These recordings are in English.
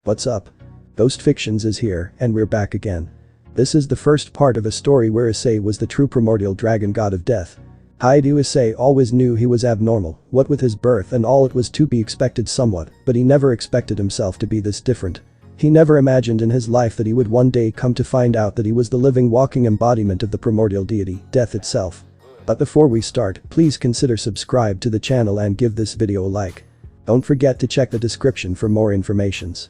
What's up? Ghost Fictions is here, and we're back again. This is the first part of a story where Issei was the true primordial dragon god of death. Hyoudou Issei always knew he was abnormal, what with his birth and all, it was to be expected somewhat, but he never expected himself to be this different. He never imagined in his life that he would one day come to find out that he was the living walking embodiment of the primordial deity, death itself. But before we start, please consider subscribe to the channel and give this video a like. Don't forget to check the description for more informations.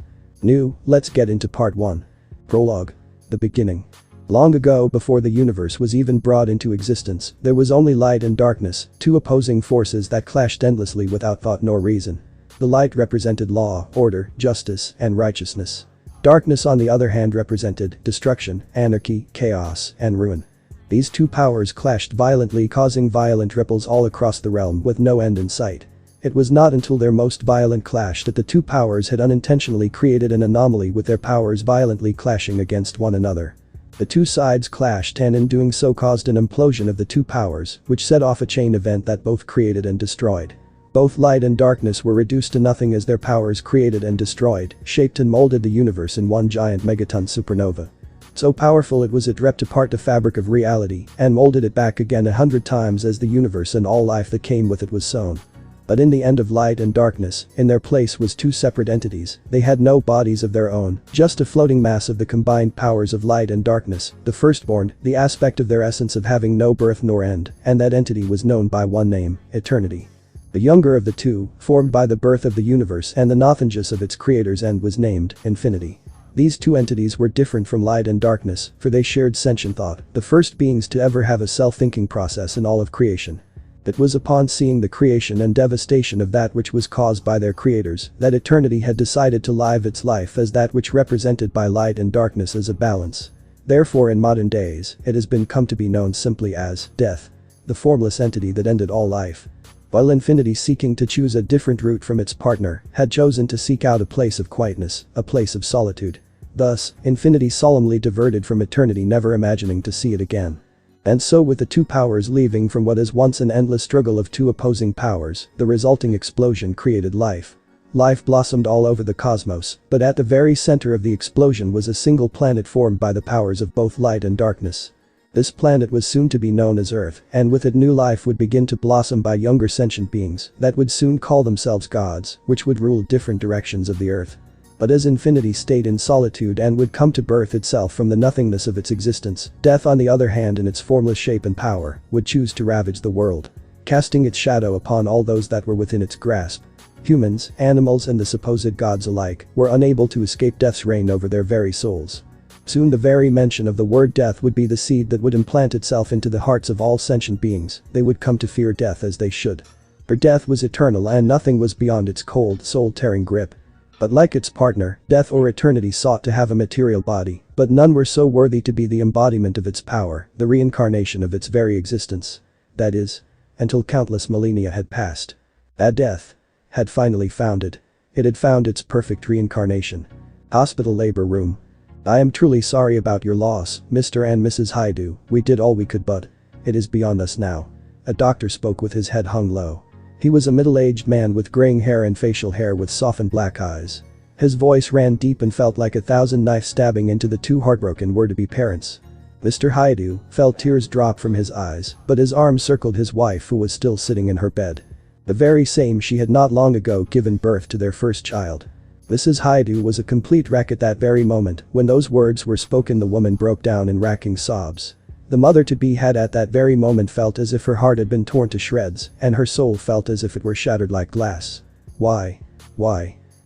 Let's get into part 1. Prologue. The beginning. Long ago, before the universe was even brought into existence, there was only light and darkness, two opposing forces that clashed endlessly without thought nor reason. The light represented law, order, justice, and righteousness. Darkness, on the other hand, represented destruction, anarchy, chaos, and ruin. These two powers clashed violently, causing violent ripples all across the realm with no end in sight. It was not until their most violent clash that the two powers had unintentionally created an anomaly, with their powers violently clashing against one another. The two sides clashed, and in doing so caused an implosion of the two powers, which set off a chain event that both created and destroyed. Both light and darkness were reduced to nothing as their powers created and destroyed, shaped and molded the universe in one giant megaton supernova. So powerful it was, it ripped apart the fabric of reality and molded it back again 100 times as the universe and all life that came with it was sown. But in the end of light and darkness, in their place was two separate entities. They had no bodies of their own, just a floating mass of the combined powers of light and darkness, the firstborn, the aspect of their essence of having no birth nor end, and that entity was known by one name, eternity. The younger of the two, formed by the birth of the universe and the nothingness of its creator's end, was named infinity. These two entities were different from light and darkness, for they shared sentient thought, the first beings to ever have a self-thinking process in all of creation. It was upon seeing the creation and devastation of that which was caused by their creators that eternity had decided to live its life as that which represented by light and darkness as a balance. Therefore, in modern days, it has come to be known simply as death, the formless entity that ended all life. While infinity, seeking to choose a different route from its partner, had chosen to seek out a place of quietness, a place of solitude. Thus, infinity solemnly diverted from eternity, never imagining to see it again. And so, with the two powers leaving from what is once an endless struggle of two opposing powers, the resulting explosion created life. Life blossomed all over the cosmos, but at the very center of the explosion was a single planet formed by the powers of both light and darkness. This planet was soon to be known as Earth, and with it new life would begin to blossom by younger sentient beings that would soon call themselves gods, which would rule different directions of the Earth. But as infinity stayed in solitude and would come to birth itself from the nothingness of its existence, death, on the other hand, in its formless shape and power, would choose to ravage the world, casting its shadow upon all those that were within its grasp. Humans, animals, and the supposed gods alike were unable to escape death's reign over their very souls. Soon the very mention of the word death would be the seed that would implant itself into the hearts of all sentient beings. They would come to fear death as they should. For death was eternal and nothing was beyond its cold, soul-tearing grip. But like its partner, death or eternity sought to have a material body, but none were so worthy to be the embodiment of its power, the reincarnation of its very existence. That is, until countless millennia had passed. That death had finally found it. It had found its perfect reincarnation. Hospital labor room. I am truly sorry about your loss, Mr. and Mrs. Hyoudou. We did all we could, but it is beyond us now. A doctor spoke with his head hung low. He was a middle-aged man with graying hair and facial hair with softened black eyes. His voice ran deep and felt like 1,000 knives stabbing into the two heartbroken were-to-be parents. Mr. Hyoudou felt tears drop from his eyes, but his arm circled his wife, who was still sitting in her bed. The very same she had not long ago given birth to their first child. Mrs. Hyoudou was a complete wreck at that very moment. When those words were spoken, the woman broke down in racking sobs. The mother-to-be had at that very moment felt as if her heart had been torn to shreds, and her soul felt as if it were shattered like glass. Why?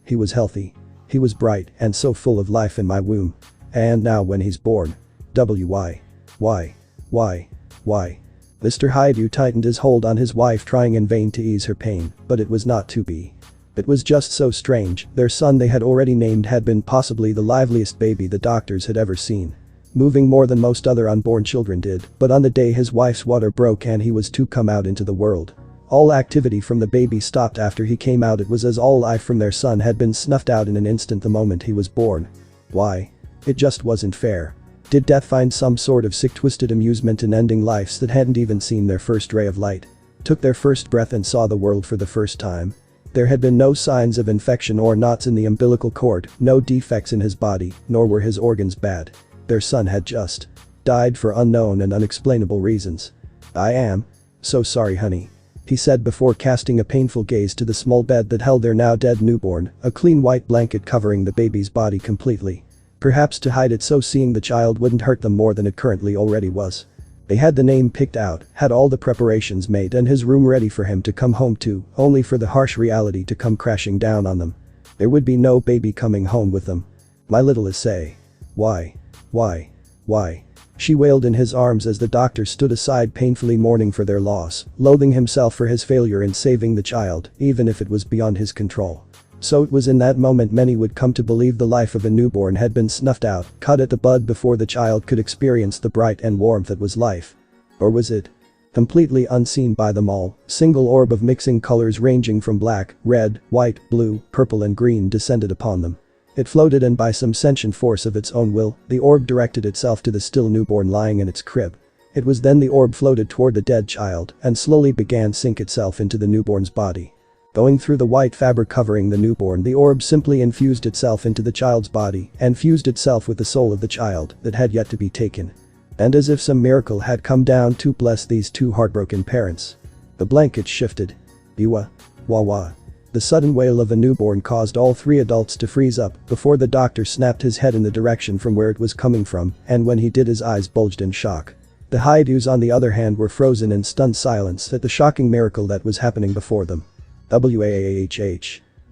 He was healthy. He was bright and so full of life in my womb. And now when he's born. Why? Mr. Hyoudou tightened his hold on his wife, trying in vain to ease her pain, but it was not to be. It was just so strange. Their son they had already named had been possibly the liveliest baby the doctors had ever seen. Moving more than most other unborn children did, but on the day his wife's water broke and he was to come out into the world, all activity from the baby stopped. After he came out, it was as all life from their son had been snuffed out in an instant the moment he was born. Why? It just wasn't fair. Did death find some sort of sick, twisted amusement in ending lives that hadn't even seen their first ray of light, took their first breath and saw the world for the first time? There had been no signs of infection or knots in the umbilical cord, no defects in his body, nor were his organs bad. Their son had just died for unknown and unexplainable reasons. "I am so sorry, honey," he said before casting a painful gaze to the small bed that held their now dead newborn, a clean white blanket covering the baby's body completely. Perhaps to hide it so seeing the child wouldn't hurt them more than it currently already was. They had the name picked out, had all the preparations made and his room ready for him to come home to, only for the harsh reality to come crashing down on them. There would be no baby coming home with them. "My little Issei. Why? Why?" She wailed in his arms as the doctor stood aside painfully mourning for their loss, loathing himself for his failure in saving the child, even if it was beyond his control. So it was in that moment many would come to believe the life of a newborn had been snuffed out, cut at the bud before the child could experience the bright and warmth that was life. Or was it? Completely unseen by them all, single orb of mixing colors ranging from black, red, white, blue, purple and green descended upon them. It floated and by some sentient force of its own will, the orb directed itself to the still newborn lying in its crib. It was then the orb floated toward the dead child and slowly began sink itself into the newborn's body. Going through the white fabric covering the newborn, the orb simply infused itself into the child's body and fused itself with the soul of the child that had yet to be taken. And as if some miracle had come down to bless these two heartbroken parents, the blanket shifted. Iwa. Wawa. The sudden wail of a newborn caused all three adults to freeze up before the doctor snapped his head in the direction from where it was coming from, and when he did his eyes bulged in shock. The Hyoudous on the other hand were frozen in stunned silence at the shocking miracle that was happening before them. Waahh.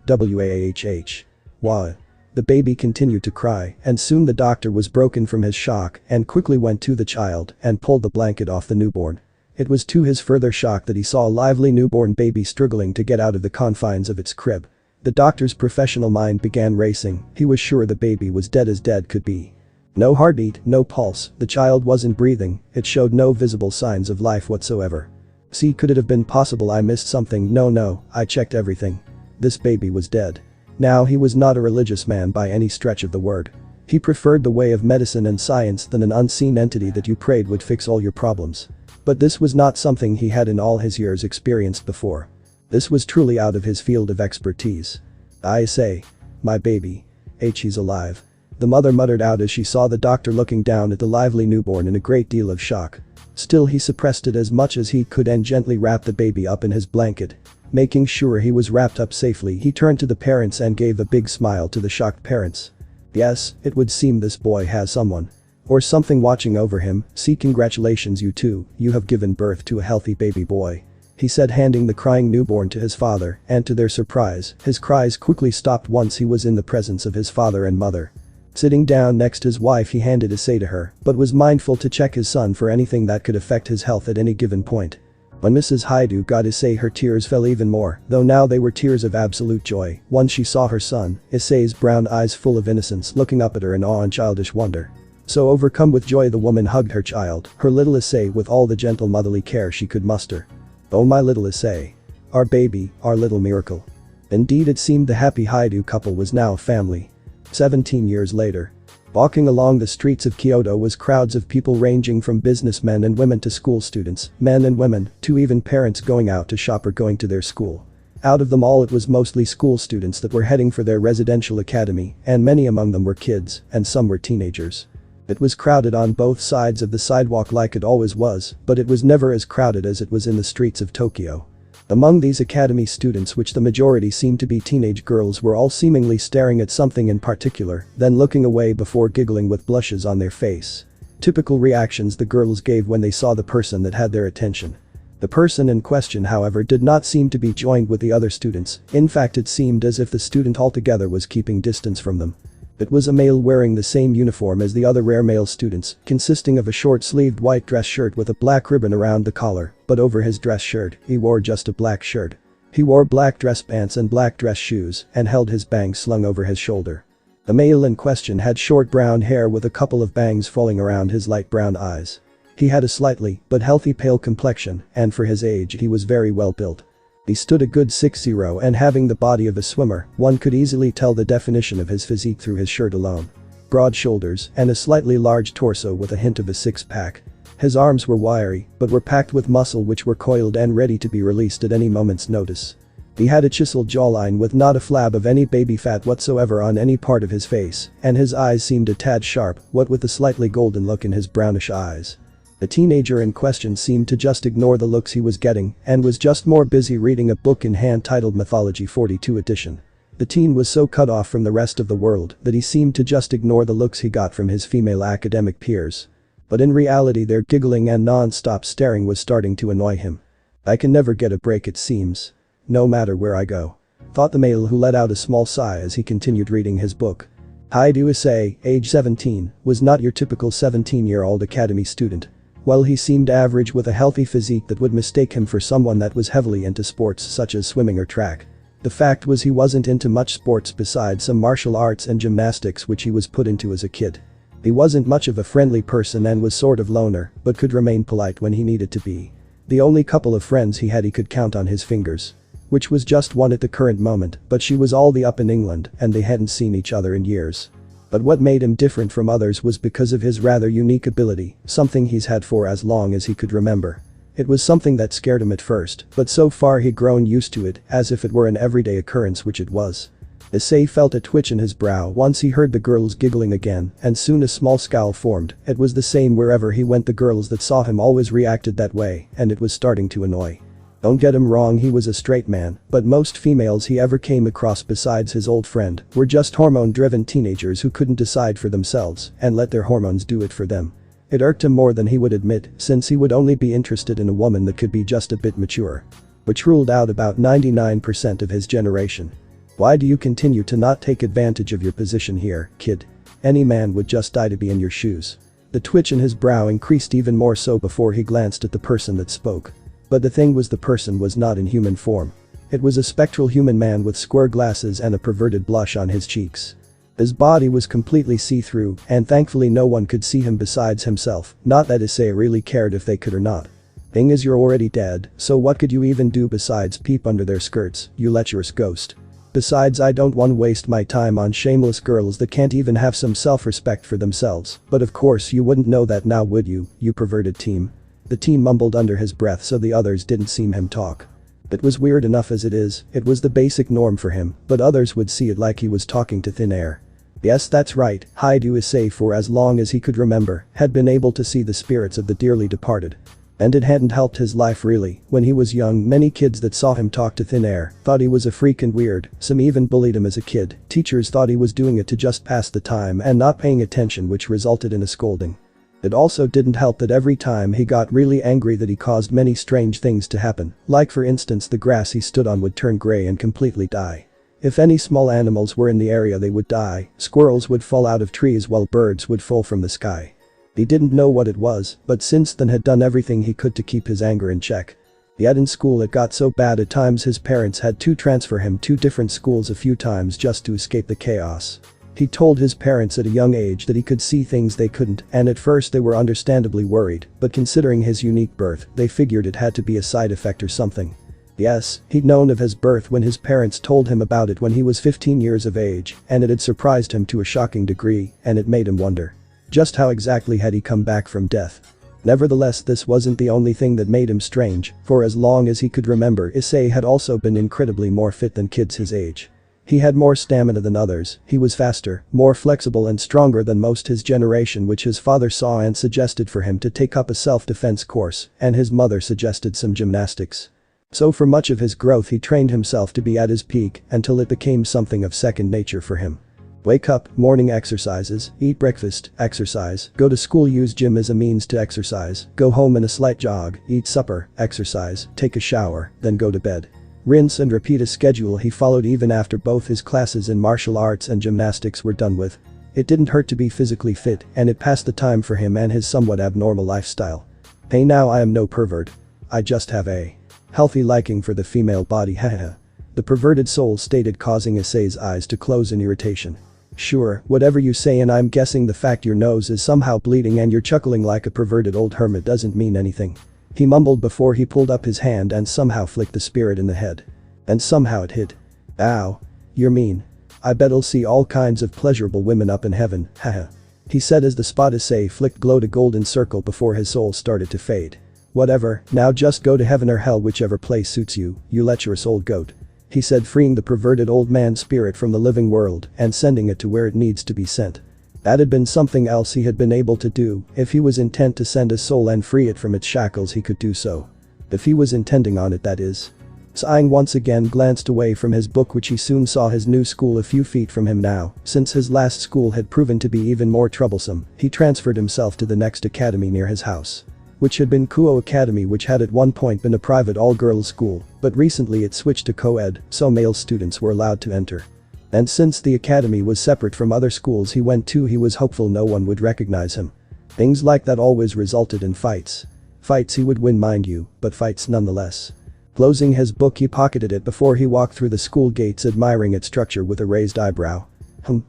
Waahh. Wah. The baby continued to cry, and soon the doctor was broken from his shock and quickly went to the child and pulled the blanket off the newborn. It was to his further shock that he saw a lively newborn baby struggling to get out of the confines of its crib. The doctor's professional mind began racing, he was sure the baby was dead as dead could be. No heartbeat, no pulse, the child wasn't breathing, it showed no visible signs of life whatsoever. See, could it have been possible I missed something? No, I checked everything. This baby was dead. Now he was not a religious man by any stretch of the word. He preferred the way of medicine and science than an unseen entity that you prayed would fix all your problems. But this was not something he had in all his years experienced before. This was truly out of his field of expertise. "I say. My baby. He's alive," the mother muttered out as she saw the doctor looking down at the lively newborn in a great deal of shock. Still he suppressed it as much as he could and gently wrapped the baby up in his blanket. Making sure he was wrapped up safely, he turned to the parents and gave a big smile to the shocked parents. "Yes, it would seem this boy has someone. Or something watching over him. See, congratulations you two, you have given birth to a healthy baby boy," he said handing the crying newborn to his father, and to their surprise, his cries quickly stopped once he was in the presence of his father and mother. Sitting down next to his wife he handed Issei to her, but was mindful to check his son for anything that could affect his health at any given point. When Mrs. Hyoudou got Issei, her tears fell even more, though now they were tears of absolute joy, once she saw her son, Issei's brown eyes full of innocence looking up at her in awe and childish wonder. So overcome with joy the woman hugged her child, her little Issei, with all the gentle motherly care she could muster. "Oh my little Issei. Our baby, our little miracle." Indeed, it seemed the happy Hyoudou couple was now a family. 17 years later. Walking along the streets of Kyoto was crowds of people ranging from businessmen and women to school students, men and women, to even parents going out to shop or going to their school. Out of them all it was mostly school students that were heading for their residential academy, and many among them were kids, and some were teenagers. It was crowded on both sides of the sidewalk like it always was, but it was never as crowded as it was in the streets of Tokyo. Among these academy students, which the majority seemed to be teenage girls, were all seemingly staring at something in particular, then looking away before giggling with blushes on their face. Typical reactions the girls gave when they saw the person that had their attention. The person in question, however, did not seem to be joined with the other students. In fact, it seemed as if the student altogether was keeping distance from them. It was a male wearing the same uniform as the other rare male students, consisting of a short-sleeved white dress shirt with a black ribbon around the collar, but over his dress shirt, he wore just a black shirt. He wore black dress pants and black dress shoes and held his bangs slung over his shoulder. The male in question had short brown hair with a couple of bangs falling around his light brown eyes. He had a slightly but healthy pale complexion, and for his age he was very well built. He stood a good 6'0", and having the body of a swimmer, one could easily tell the definition of his physique through his shirt alone. Broad shoulders and a slightly large torso with a hint of a six-pack. His arms were wiry, but were packed with muscle which were coiled and ready to be released at any moment's notice. He had a chiseled jawline with not a flab of any baby fat whatsoever on any part of his face, and his eyes seemed a tad sharp, what with a slightly golden look in his brownish eyes. The teenager in question seemed to just ignore the looks he was getting and was just more busy reading a book in hand titled Mythology 42 edition. The teen was so cut off from the rest of the world that he seemed to just ignore the looks he got from his female academic peers. But in reality their giggling and non-stop staring was starting to annoy him. "I can never get a break, it seems. No matter where I go," thought the male, who let out a small sigh as he continued reading his book. Hyoudou Issei, age 17, was not your typical 17-year-old academy student. While he seemed average with a healthy physique that would mistake him for someone that was heavily into sports such as swimming or track, the fact was he wasn't into much sports besides some martial arts and gymnastics which he was put into as a kid. He wasn't much of a friendly person and was sort of loner, but could remain polite when he needed to be. The only couple of friends he could count on his fingers. Which was just one at the current moment, but she was all the up in England and they hadn't seen each other in years. But what made him different from others was because of his rather unique ability, something he's had for as long as he could remember. It was something that scared him at first, but so far he'd grown used to it, as if it were an everyday occurrence, which it was. Issei felt a twitch in his brow once he heard the girls giggling again, and soon a small scowl formed. It was the same wherever he went. The girls that saw him always reacted that way, and it was starting to annoy. Don't get him wrong, he was a straight man, but most females he ever came across besides his old friend were just hormone-driven teenagers who couldn't decide for themselves and let their hormones do it for them. It irked him more than he would admit, since he would only be interested in a woman that could be just a bit mature. Which ruled out about 99% of his generation. Why do you continue to not take advantage of your position here, kid? Any man would just die to be in your shoes. The twitch in his brow increased even more so before he glanced at the person that spoke. But the thing was, the person was not in human form. It was a spectral human man with square glasses and a perverted blush on his cheeks. His body was completely see-through, and thankfully no one could see him besides himself, not that Issei really cared if they could or not. Thing is, you're already dead, so what could you even do besides peep under their skirts, you lecherous ghost? Besides, I don't want to waste my time on shameless girls that can't even have some self-respect for themselves, but of course you wouldn't know that now, would you, you perverted team? The teen mumbled under his breath so the others didn't see him talk. It was weird enough as it is, it was the basic norm for him, but others would see it like he was talking to thin air. Yes, that's right, Hyoudou Issei, for as long as he could remember, had been able to see the spirits of the dearly departed. And it hadn't helped his life really. When he was young, many kids that saw him talk to thin air thought he was a freak and weird, some even bullied him as a kid. Teachers thought he was doing it to just pass the time and not paying attention, which resulted in a scolding. It also didn't help that every time he got really angry that he caused many strange things to happen, like for instance the grass he stood on would turn gray and completely die. If any small animals were in the area they would die, squirrels would fall out of trees while birds would fall from the sky. He didn't know what it was, but since then had done everything he could to keep his anger in check. Yet in school it got so bad at times his parents had to transfer him to different schools a few times just to escape the chaos. He told his parents at a young age that he could see things they couldn't, and at first they were understandably worried, but considering his unique birth, they figured it had to be a side effect or something. Yes, he'd known of his birth when his parents told him about it when he was 15 years of age, and it had surprised him to a shocking degree, and it made him wonder. Just how exactly had he come back from death? Nevertheless, this wasn't the only thing that made him strange, for as long as he could remember, Issei had also been incredibly more fit than kids his age. He had more stamina than others, he was faster, more flexible and stronger than most his generation, which his father saw and suggested for him to take up a self-defense course, and his mother suggested some gymnastics. So for much of his growth he trained himself to be at his peak until it became something of second nature for him. Wake up, morning exercises, eat breakfast, exercise, go to school, use gym as a means to exercise, go home in a slight jog, eat supper, exercise, take a shower, then go to bed. Rinse and repeat, a schedule he followed even after both his classes in martial arts and gymnastics were done with. It didn't hurt to be physically fit, and it passed the time for him and his somewhat abnormal lifestyle. Hey, now I am no pervert. I just have a healthy liking for the female body, haha. The perverted soul stated, causing Issei's eyes to close in irritation. Sure, whatever you say, and I'm guessing the fact your nose is somehow bleeding and you're chuckling like a perverted old hermit doesn't mean anything. He mumbled before he pulled up his hand and somehow flicked the spirit in the head. And somehow it hit. Ow. You're mean. I bet I'll see all kinds of pleasurable women up in heaven, haha. He said as the spot Issei flicked glowed a golden circle before his soul started to fade. Whatever, now just go to heaven or hell, whichever place suits you, you lecherous old goat. he said, freeing the perverted old man's spirit from the living world and sending it to where it needs to be sent. That had been something else he had been able to do. If he was intent to send his soul and free it from its shackles, he could do so. If he was intending on it, that is. Sighing once again, glanced away from his book, which he soon saw his new school a few feet from him now. Since his last school had proven to be even more troublesome, he transferred himself to the next academy near his house, which had been Kuo Academy, which had at one point been a private all-girls school, but recently it switched to co-ed, so male students were allowed to enter. And since the academy was separate from other schools he went to, he was hopeful no one would recognize him. Things like that always resulted in fights. Fights he would win, mind you, but fights nonetheless. Closing his book, he pocketed it before he walked through the school gates, admiring its structure with a raised eyebrow.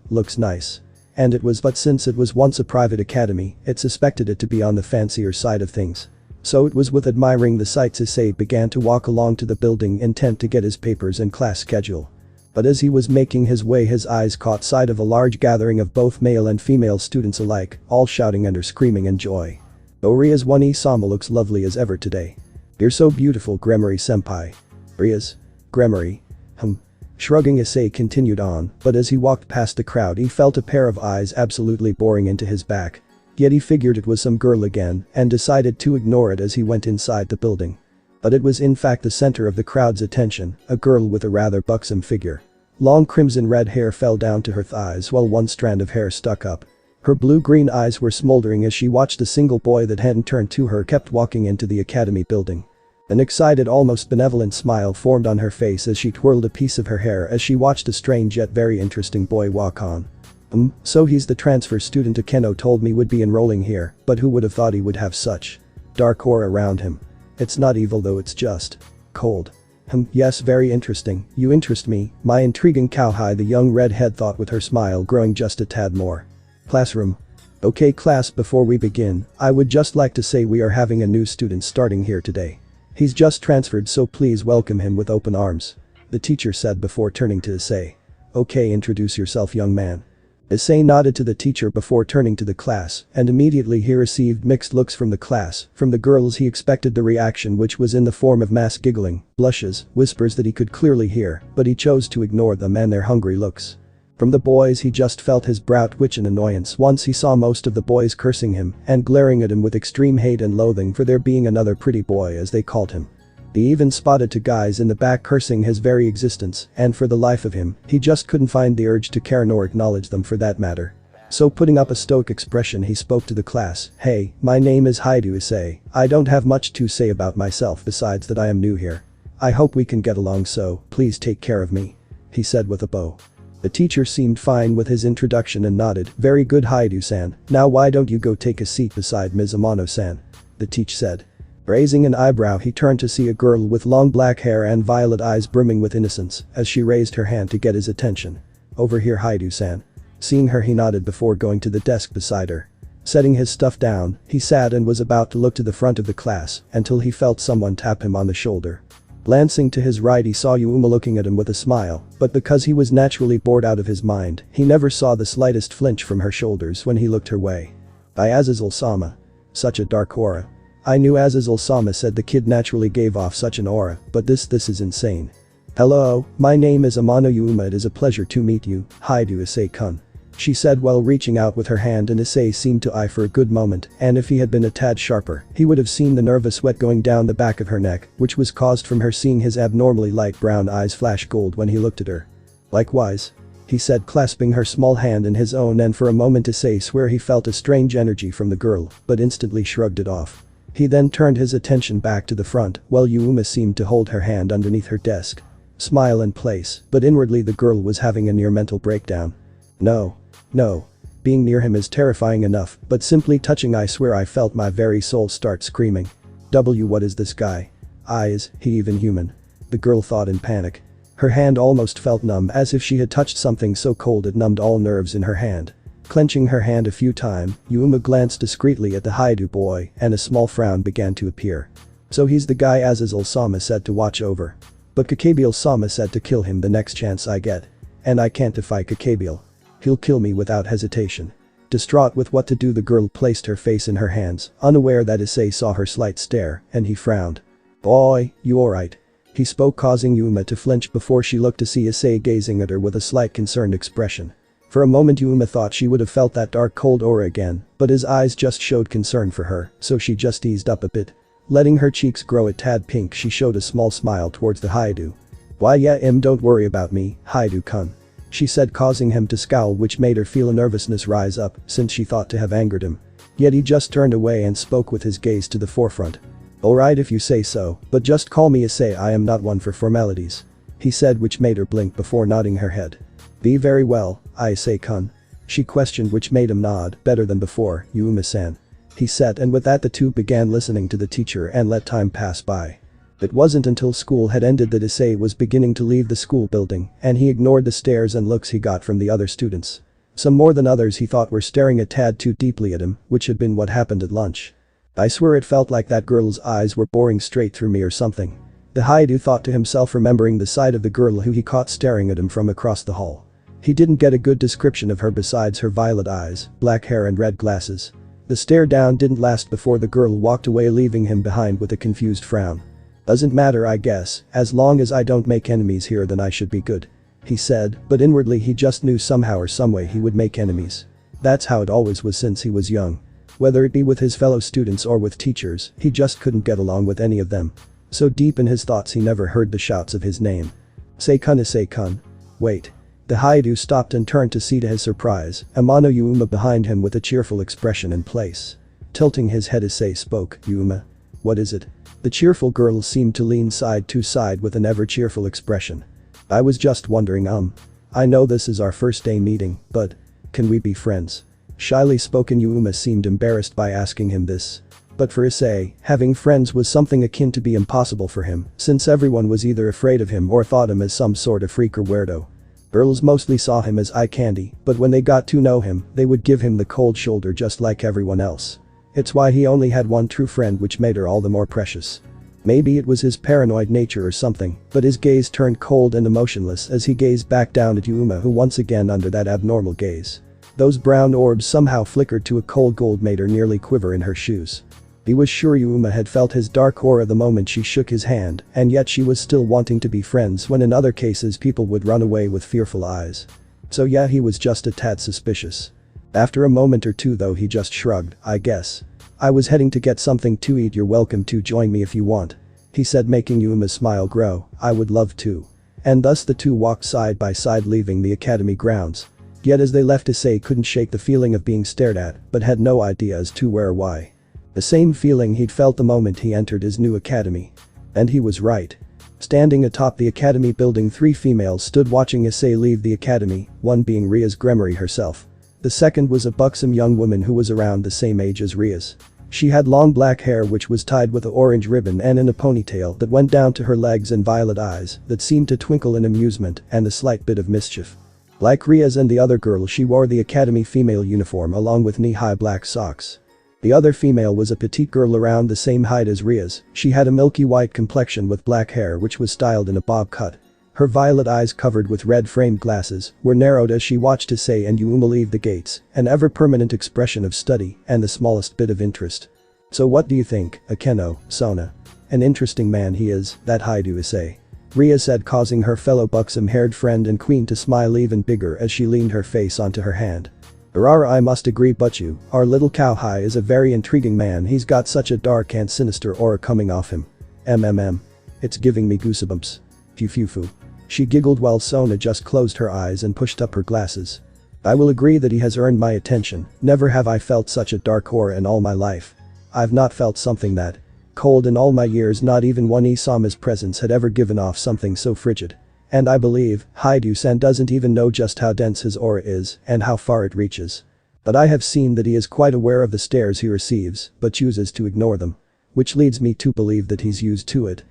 Looks nice. And it was, but since it was once a private academy, it suspected it to be on the fancier side of things. So it was with admiring the sights Issei began to walk along to the building, intent to get his papers and class schedule. But as he was making his way, his eyes caught sight of a large gathering of both male and female students alike, all shouting and screaming in joy. "Oh, Ria's one Isama looks lovely as ever today. You're so beautiful, Gremory-senpai. Ria's? Gremory? Shrugging, Issei continued on, but as he walked past the crowd he felt a pair of eyes absolutely boring into his back. Yet he figured it was some girl again and decided to ignore it as he went inside the building. But it was in fact the center of the crowd's attention, a girl with a rather buxom figure. Long crimson-red hair fell down to her thighs while one strand of hair stuck up. Her blue-green eyes were smoldering as she watched a single boy that hadn't turned to her kept walking into the academy building. An excited, almost benevolent smile formed on her face as she twirled a piece of her hair as she watched a strange yet very interesting boy walk on. So he's the transfer student Akeno told me would be enrolling here, but who would have thought he would have such dark aura around him. It's not evil though, it's just cold. Yes, very interesting, you interest me, my intriguing cowhide, the young redhead thought with her smile growing just a tad more. Classroom. Okay class, before we begin, I would just like to say we are having a new student starting here today. He's just transferred, so please welcome him with open arms, the teacher said before turning to Issei. Okay, introduce yourself, young man. Issei nodded to the teacher before turning to the class, and immediately he received mixed looks from the class. From the girls he expected the reaction, which was in the form of mass giggling, blushes, whispers that he could clearly hear, but he chose to ignore them and their hungry looks. From the boys he just felt his brow twitch in annoyance once he saw most of the boys cursing him and glaring at him with extreme hate and loathing for there being another pretty boy, as they called him. He even spotted two guys in the back cursing his very existence, and for the life of him, he just couldn't find the urge to care nor acknowledge them for that matter. So putting up a stoic expression he spoke to the class. Hey, my name is Hyoudou Issei. I don't have much to say about myself besides that I am new here. I hope we can get along, so please take care of me, he said with a bow. The teacher seemed fine with his introduction and nodded. Very good, Hyoudou-san, now why don't you go take a seat beside Ms. Amano-san, the teacher said. Raising an eyebrow he turned to see a girl with long black hair and violet eyes brimming with innocence as she raised her hand to get his attention. Over here, Hyoudou-san. Seeing her he nodded before going to the desk beside her. Setting his stuff down, he sat and was about to look to the front of the class until he felt someone tap him on the shoulder. Glancing to his right he saw Yuma looking at him with a smile, but because he was naturally bored out of his mind, he never saw the slightest flinch from her shoulders when he looked her way. By Azazel-sama. Such a dark aura. I knew Azazel-sama, said the kid, naturally gave off such an aura, but this is insane. Hello, my name is Amano Yuma, it is a pleasure to meet you, Hyoudou Issei-kun, she said while reaching out with her hand, and Issei seemed to eye for a good moment, and if he had been a tad sharper, he would have seen the nervous sweat going down the back of her neck, which was caused from her seeing his abnormally light brown eyes flash gold when he looked at her. Likewise, he said, clasping her small hand in his own, and for a moment Issei swore he felt a strange energy from the girl, but instantly shrugged it off. He then turned his attention back to the front, while Yuma seemed to hold her hand underneath her desk. Smile in place, but inwardly the girl was having a near mental breakdown. No. Being near him is terrifying enough, but simply touching, I swear I felt my very soul start screaming. What is this guy? Is he even human? The girl thought in panic. Her hand almost felt numb, as if she had touched something so cold it numbed all nerves in her hand. Clenching her hand a few times, Yuma glanced discreetly at the Hyoudou boy, and a small frown began to appear. So he's the guy Azazel-sama said to watch over. But Kakabiel-sama said to kill him the next chance I get. And I can't defy Kakabiel. He'll kill me without hesitation. Distraught with what to do, the girl placed her face in her hands, unaware that Issei saw her slight stare, and he frowned. Boy, you alright? He spoke, causing Yuma to flinch before she looked to see Issei gazing at her with a slight concerned expression. For a moment Yuma thought she would have felt that dark cold aura again, but his eyes just showed concern for her, so she just eased up a bit. Letting her cheeks grow a tad pink, she showed a small smile towards the Hyoudou. "Why yeah don't worry about me, Hyoudou-kun," she said, causing him to scowl, which made her feel a nervousness rise up since she thought to have angered him. Yet he just turned away and spoke with his gaze to the forefront. "Alright if you say so, but just call me Issei, I am not one for formalities," he said, which made her blink before nodding her head. "Be very well, Issei-kun," she questioned, which made him nod. "Better than before, Yuma-san," he said, and with that the two began listening to the teacher and let time pass by. It wasn't until school had ended that Issei was beginning to leave the school building, and he ignored the stares and looks he got from the other students. Some more than others he thought were staring a tad too deeply at him, which had been what happened at lunch. "I swear it felt like that girl's eyes were boring straight through me or something," the Hyoudou thought to himself, remembering the sight of the girl who he caught staring at him from across the hall. He didn't get a good description of her besides her violet eyes, black hair and red glasses. The stare down didn't last before the girl walked away, leaving him behind with a confused frown. "Doesn't matter I guess, as long as I don't make enemies here then I should be good," he said, but inwardly he just knew somehow or someway he would make enemies. That's how it always was since he was young. Whether it be with his fellow students or with teachers, he just couldn't get along with any of them. So deep in his thoughts he never heard the shouts of his name. Issei-kun. Wait. The Hyoudou stopped and turned to see to his surprise, Amano Yuma behind him with a cheerful expression in place. Tilting his head, Issei spoke. "Yuma. What is it?" The cheerful girl seemed to lean side to side with an ever cheerful expression. "I was just wondering I know this is our first day meeting, but can we be friends?" Shyly spoken. Yuma seemed embarrassed by asking him this. But for Issei, having friends was something akin to be impossible for him, since everyone was either afraid of him or thought him as some sort of freak or weirdo. Girls mostly saw him as eye candy, but when they got to know him, they would give him the cold shoulder just like everyone else. It's why he only had one true friend, which made her all the more precious. Maybe it was his paranoid nature or something, but his gaze turned cold and emotionless as he gazed back down at Yuma, who once again under that abnormal gaze. Those brown orbs somehow flickered to a cold gold, made her nearly quiver in her shoes. He was sure Yuma had felt his dark aura the moment she shook his hand, and yet she was still wanting to be friends when in other cases people would run away with fearful eyes. So yeah, he was just a tad suspicious. After a moment or two though he just shrugged. "I guess I was heading to get something to eat, you're welcome to join me if you want," he said, making Yuma's smile grow. "I would love to." And thus the two walked side by side, leaving the academy grounds. Yet as they left, Issei couldn't shake the feeling of being stared at, but had no idea as to where or why. The same feeling he'd felt the moment he entered his new academy. And he was right. Standing atop the academy building, three females stood watching Issei leave the academy, one being Ria's Gremory herself. The second was a buxom young woman who was around the same age as Ria's. She had long black hair which was tied with an orange ribbon and in a ponytail that went down to her legs, and violet eyes that seemed to twinkle in amusement and a slight bit of mischief. Like Ria's and the other girl, she wore the academy female uniform along with knee-high black socks. The other female was a petite girl around the same height as Ria's. She had a milky white complexion with black hair which was styled in a bob cut. Her violet eyes, covered with red framed glasses, were narrowed as she watched Issei and Yuma leave the gates, an ever-permanent expression of study and the smallest bit of interest. "So what do you think, Akeno, Sona? An interesting man he is, that Hyoudou Issei," Ria said, causing her fellow buxom-haired friend and queen to smile even bigger as she leaned her face onto her hand. "Urara, I must agree, but our little cowhide is a very intriguing man. He's got such a dark and sinister aura coming off him. It's giving me goosebumps. Phew. She giggled while Sona just closed her eyes and pushed up her glasses. "I will agree that he has earned my attention. Never have I felt such a dark aura in all my life. I've not felt something that cold in all my years. Not even one Isama's presence had ever given off something so frigid. And I believe Hyoudou-san doesn't even know just how dense his aura is and how far it reaches. But I have seen that he is quite aware of the stares he receives, but chooses to ignore them. Which leads me to believe that he's used to it."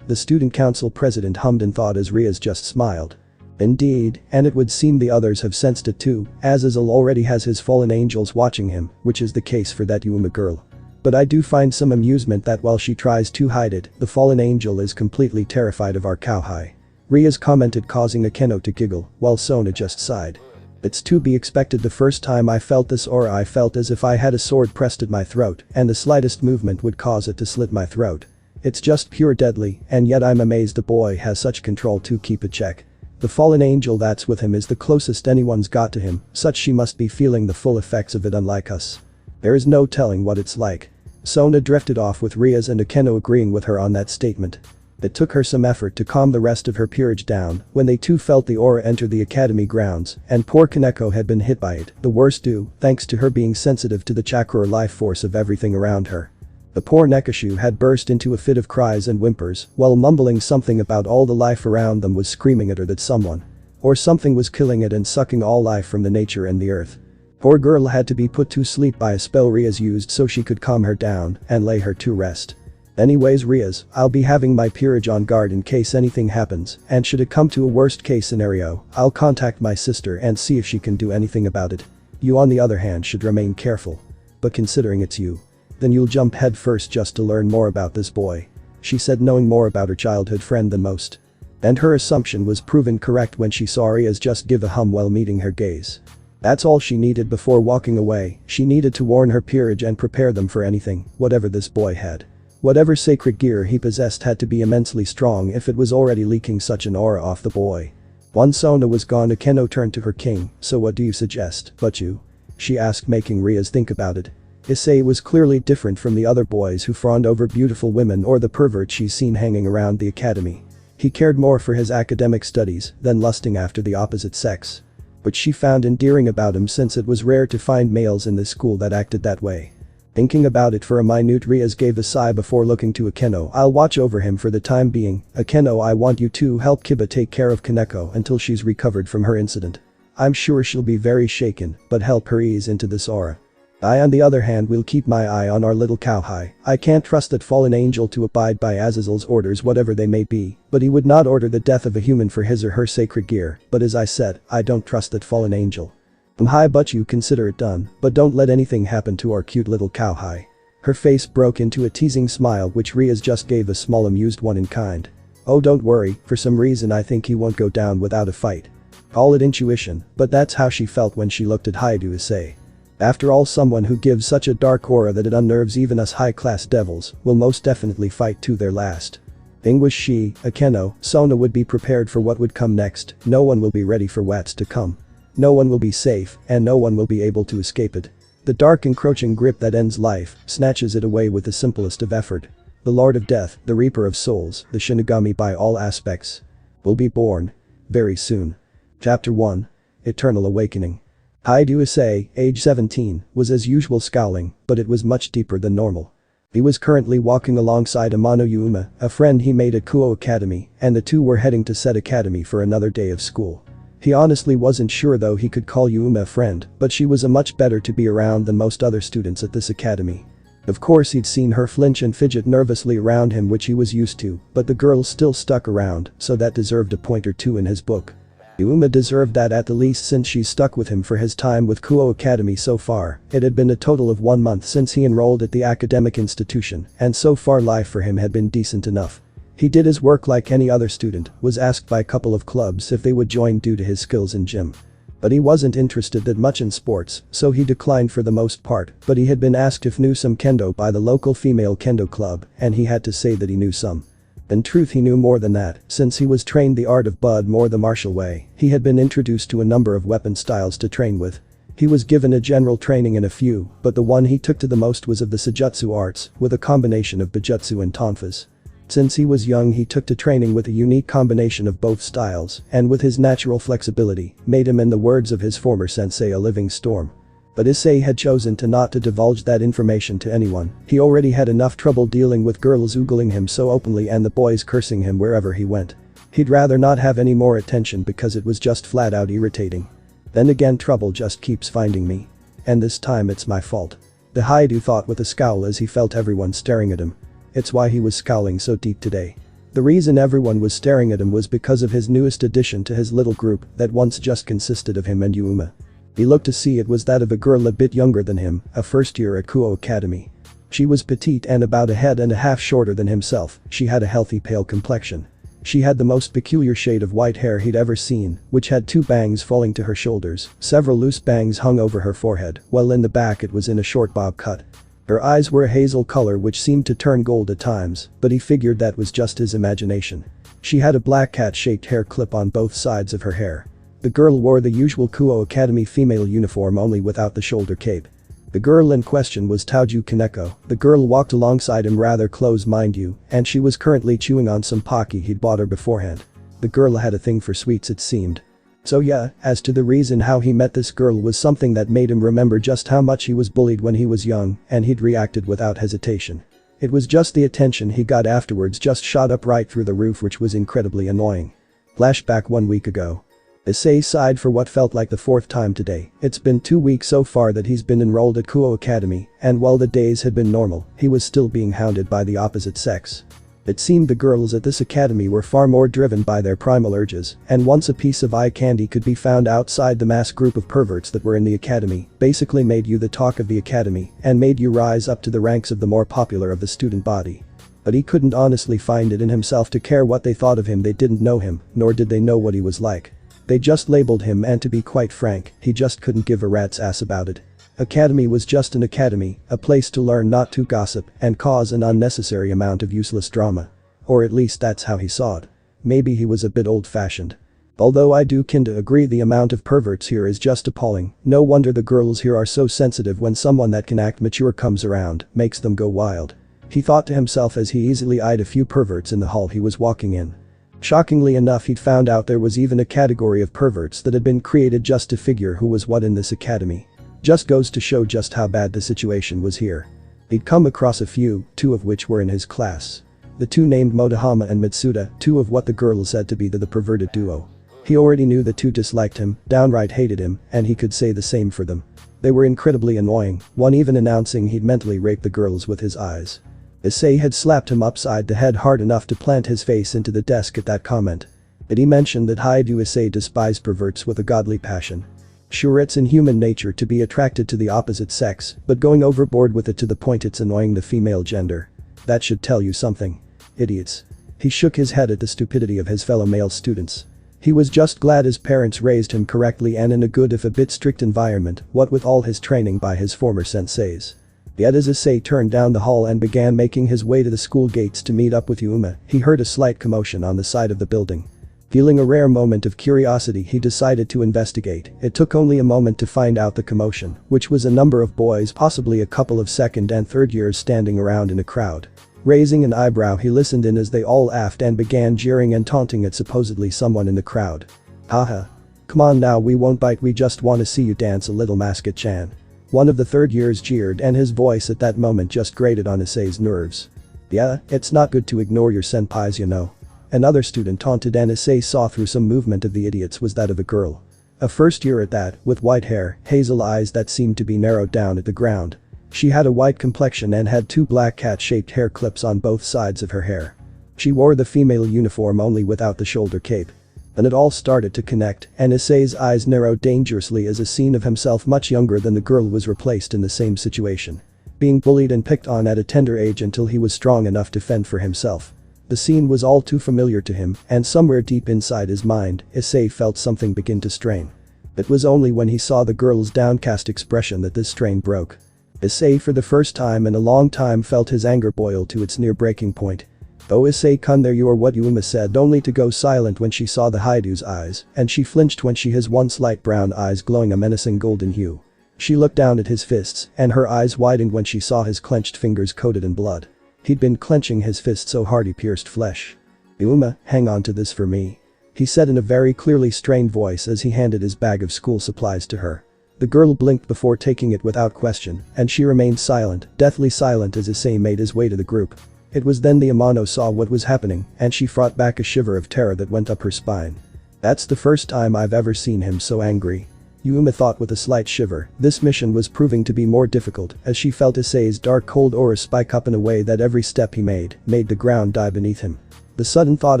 The student council president hummed in thought as Ria's just smiled. Indeed, and it would seem the others have sensed it too, as Azul already has his fallen angels watching him, which is the case for that Yuma girl. But I do find some amusement that while she tries to hide it, the fallen angel is completely terrified of our cowhide. Ria's commented, causing Akeno to giggle, while Sona just sighed. "It's to be expected. The first time I felt this aura I felt as if I had a sword pressed at my throat and the slightest movement would cause it to slit my throat. It's just pure deadly, and yet I'm amazed the boy has such control to keep a check. The fallen angel that's with him is the closest anyone's got to him, such she must be feeling the full effects of it unlike us. There is no telling what it's like. Sona drifted off with Riaz and Akeno agreeing with her on that statement. It took her some effort to calm the rest of her peerage down when they too felt the aura enter the academy grounds, and poor Kaneko had been hit by it, the worst due, thanks to her being sensitive to the chakra or life force of everything around her. The poor Nekashu had burst into a fit of cries and whimpers while mumbling something about all the life around them was screaming at her that someone or something was killing it and sucking all life from the nature and the earth. Poor girl had to be put to sleep by a spell Riaz used so she could calm her down and lay her to rest. Anyways Riaz, I'll be having my peerage on guard in case anything happens, and should it come to a worst case scenario, I'll contact my sister and see if she can do anything about it. You on the other hand should remain careful. But considering it's you, then you'll jump head first just to learn more about this boy. She said, knowing more about her childhood friend than most. And her assumption was proven correct when she saw Riaz just give a hum while meeting her gaze. That's all she needed before walking away. She needed to warn her peerage and prepare them for anything, whatever this boy had. Whatever sacred gear he possessed had to be immensely strong if it was already leaking such an aura off the boy. Once Sona was gone, Akeno turned to her king. So what do you suggest, but you? She asked, making Riaz think about it. Issei was clearly different from the other boys who fawned over beautiful women or the perverts she's seen hanging around the academy. He cared more for his academic studies than lusting after the opposite sex. But she found endearing about him since it was rare to find males in this school that acted that way. Thinking about it for a minute, Riaz gave a sigh before looking to Akeno. I'll watch over him for the time being. Akeno, I want you to help Kiba take care of Kaneko until she's recovered from her incident. I'm sure she'll be very shaken, but help her ease into this aura. I on the other hand will keep my eye on our little cowhide. I can't trust that fallen angel to abide by Azazel's orders whatever they may be, but he would not order the death of a human for his or her sacred gear, but as I said, I don't trust that fallen angel. Hi, but you consider it done, but don't let anything happen to our cute little cowhide. Her face broke into a teasing smile which Riaz just gave a small amused one in kind. Oh, don't worry, for some reason I think he won't go down without a fight. Call it intuition, but that's how she felt when she looked at Hyoudou Issei. After all, someone who gives such a dark aura that it unnerves even us high-class devils will most definitely fight to their last. Thing was she, Akeno, Sona would be prepared for what would come next. No one will be ready for what's to come. No one will be safe, and no one will be able to escape it. The dark encroaching grip that ends life, snatches it away with the simplest of effort. The Lord of Death, the Reaper of Souls, the Shinigami by all aspects, will be born very soon. Chapter 1. Eternal Awakening. Hyoudou Issei, age 17, was as usual scowling, but it was much deeper than normal. He was currently walking alongside Amano Yuma, a friend he made at Kuo Academy, and the two were heading to said academy for another day of school. He honestly wasn't sure though he could call Yuma a friend, but she was a much better to be around than most other students at this academy. Of course he'd seen her flinch and fidget nervously around him, which he was used to, but the girl still stuck around, so that deserved a point or two in his book. Yuma deserved that at the least since she's stuck with him for his time with Kuo Academy so far. It had been a total of 1 month since he enrolled at the academic institution, and so far life for him had been decent enough. He did his work like any other student, was asked by a couple of clubs if they would join due to his skills in gym. But he wasn't interested that much in sports, so he declined for the most part, but he had been asked if knew some kendo by the local female kendo club, and he had to say that he knew some. In truth he knew more than that, since he was trained the art of Bud more the martial way. He had been introduced to a number of weapon styles to train with. He was given a general training in a few, but the one he took to the most was of the Sujutsu arts, with a combination of Bijutsu and Tonfas. Since he was young he took to training with a unique combination of both styles, and with his natural flexibility, made him in the words of his former sensei a living storm. But Issei had chosen to not to divulge that information to anyone. He already had enough trouble dealing with girls oogling him so openly and the boys cursing him wherever he went. He'd rather not have any more attention because it was just flat out irritating. Then again, trouble just keeps finding me. And this time it's my fault. The Hyoudou thought with a scowl as he felt everyone staring at him. It's why he was scowling so deep today. The reason everyone was staring at him was because of his newest addition to his little group that once just consisted of him and Yuma. He looked to see it was that of a girl a bit younger than him, a first year at Kuo Academy. She was petite and about a head and a half shorter than himself. She had a healthy pale complexion. She had the most peculiar shade of white hair he'd ever seen, which had 2 bangs falling to her shoulders. Several loose bangs hung over her forehead, while in the back it was in a short bob cut. Her eyes were a hazel color which seemed to turn gold at times, but he figured that was just his imagination. She had a black cat-shaped hair clip on both sides of her hair. The girl wore the usual Kuo Academy female uniform only without the shoulder cape. The girl in question was Taoju Kaneko. The girl walked alongside him rather close, mind you, and she was currently chewing on some Pocky he'd bought her beforehand. The girl had a thing for sweets, it seemed. So yeah, as to the reason how he met this girl was something that made him remember just how much he was bullied when he was young, and he'd reacted without hesitation. It was just the attention he got afterwards just shot up right through the roof, which was incredibly annoying. Flashback 1 week ago. Issei sighed for what felt like the 4th time today. It's been 2 weeks so far that he's been enrolled at Kuo Academy, and while the days had been normal, he was still being hounded by the opposite sex. It seemed the girls at this academy were far more driven by their primal urges, and once a piece of eye candy could be found outside the mass group of perverts that were in the academy, basically made you the talk of the academy and made you rise up to the ranks of the more popular of the student body. But he couldn't honestly find it in himself to care what they thought of him. They didn't know him, nor did they know what he was like. They just labeled him, and to be quite frank, he just couldn't give a rat's ass about it. Academy was just an academy, a place to learn not to gossip and cause an unnecessary amount of useless drama. Or at least that's how he saw it. Maybe he was a bit old-fashioned. Although I do kinda agree the amount of perverts here is just appalling. No wonder the girls here are so sensitive when someone that can act mature comes around, makes them go wild. He thought to himself as he easily eyed a few perverts in the hall he was walking in. Shockingly enough, he'd found out there was even a category of perverts that had been created just to figure who was what in this academy. Just goes to show just how bad the situation was here. He'd come across a few, 2 of which were in his class. The 2 named Motohama and Mitsuda, 2 of what the girls said to be the perverted duo. He already knew the 2 disliked him, downright hated him, and he could say the same for them. They were incredibly annoying, one even announcing he'd mentally raped the girls with his eyes. Issei had slapped him upside the head hard enough to plant his face into the desk at that comment. But he mentioned that Hyoudou Issei despised perverts with a godly passion. Sure, it's in human nature to be attracted to the opposite sex, but going overboard with it to the point it's annoying the female gender. That should tell you something. Idiots. He shook his head at the stupidity of his fellow male students. He was just glad his parents raised him correctly and in a good if a bit strict environment, what with all his training by his former senseis. Yet as Issei turned down the hall and began making his way to the school gates to meet up with Yuma, he heard a slight commotion on the side of the building. Feeling a rare moment of curiosity, he decided to investigate. It took only a moment to find out the commotion, which was a number of boys, possibly a couple of 2nd and 3rd years, standing around in a crowd. Raising an eyebrow, he listened in as they all laughed and began jeering and taunting at supposedly someone in the crowd. Haha. Come on now, we won't bite, we just wanna see you dance a little, Masket-chan. One of the 3rd years jeered, and his voice at that moment just grated on Issei's nerves. Yeah, it's not good to ignore your senpais, you know. Another student taunted, and Issei saw through some movement of the idiots was that of a girl. A 1st year at that, with white hair, hazel eyes that seemed to be narrowed down at the ground. She had a white complexion and had 2 black cat-shaped hair clips on both sides of her hair. She wore the female uniform only without the shoulder cape. Then it all started to connect, and Issei's eyes narrowed dangerously as a scene of himself much younger than the girl was replaced in the same situation. Being bullied and picked on at a tender age until he was strong enough to fend for himself. The scene was all too familiar to him, and somewhere deep inside his mind, Issei felt something begin to strain. It was only when he saw the girl's downcast expression that this strain broke. Issei for the first time in a long time felt his anger boil to its near breaking point. Oh Issei-kun, there you are, what Yuma said, only to go silent when she saw the Hyoudou's eyes, and she flinched when she his once light brown eyes glowing a menacing golden hue. She looked down at his fists, and her eyes widened when she saw his clenched fingers coated in blood. He'd been clenching his fist so hard he pierced flesh. Yuma, hang on to this for me. He said in a very clearly strained voice as he handed his bag of school supplies to her. The girl blinked before taking it without question, and she remained silent, deathly silent as Issei made his way to the group. It was then the Amano saw what was happening, and she fought back a shiver of terror that went up her spine. That's the first time I've ever seen him so angry. Yuma thought with a slight shiver. This mission was proving to be more difficult as she felt Issei's dark cold aura spike up in a way that every step he made the ground die beneath him. The sudden thought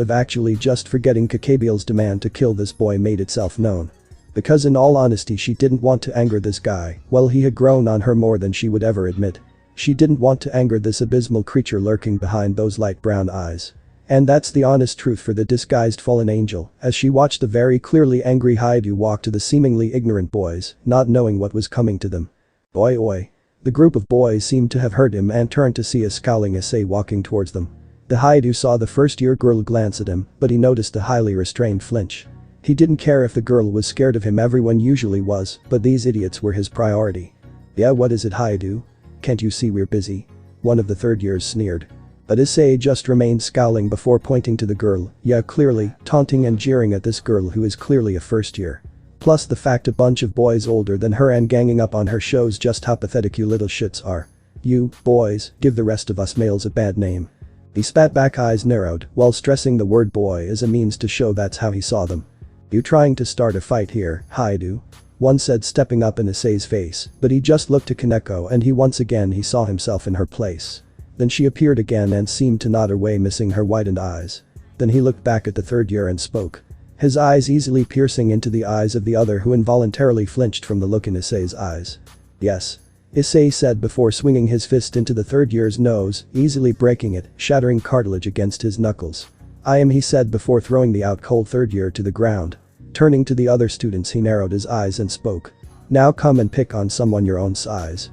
of actually just forgetting Kakebiel's demand to kill this boy made itself known. Because in all honesty she didn't want to anger this guy, well he had grown on her more than she would ever admit. She didn't want to anger this abysmal creature lurking behind those light brown eyes. And that's the honest truth for the disguised fallen angel, as she watched the very clearly angry Hyoudou walk to the seemingly ignorant boys, not knowing what was coming to them. Oi oi. The group of boys seemed to have heard him and turned to see a scowling Issei walking towards them. The Hyoudou saw the first-year girl glance at him, but he noticed a highly restrained flinch. He didn't care if the girl was scared of him, everyone usually was, but these idiots were his priority. "Yeah, what is it, Hyoudou? Can't you see we're busy?" one of the third-years sneered. But Issei just remained scowling before pointing to the girl, yeah, clearly, taunting and jeering at this girl who is clearly a first-year. Plus the fact a bunch of boys older than her and ganging up on her shows just how pathetic you little shits are. "You, boys, give the rest of us males a bad name." He spat back, eyes narrowed, while stressing the word boy as a means to show that's how he saw them. "You trying to start a fight here, Hyoudou?" one said, stepping up in Issei's face, but he just looked to Kaneko and once again he saw himself in her place. Then she appeared again and seemed to nod her way, missing her widened eyes. Then he looked back at the third year and spoke. His eyes easily piercing into the eyes of the other, who involuntarily flinched from the look in Issei's eyes. "Yes," Issei said before swinging his fist into the third year's nose, easily breaking it, shattering cartilage against his knuckles. "I am," he said before throwing the out-cold third year to the ground. Turning to the other students, he narrowed his eyes and spoke. "Now come and pick on someone your own size,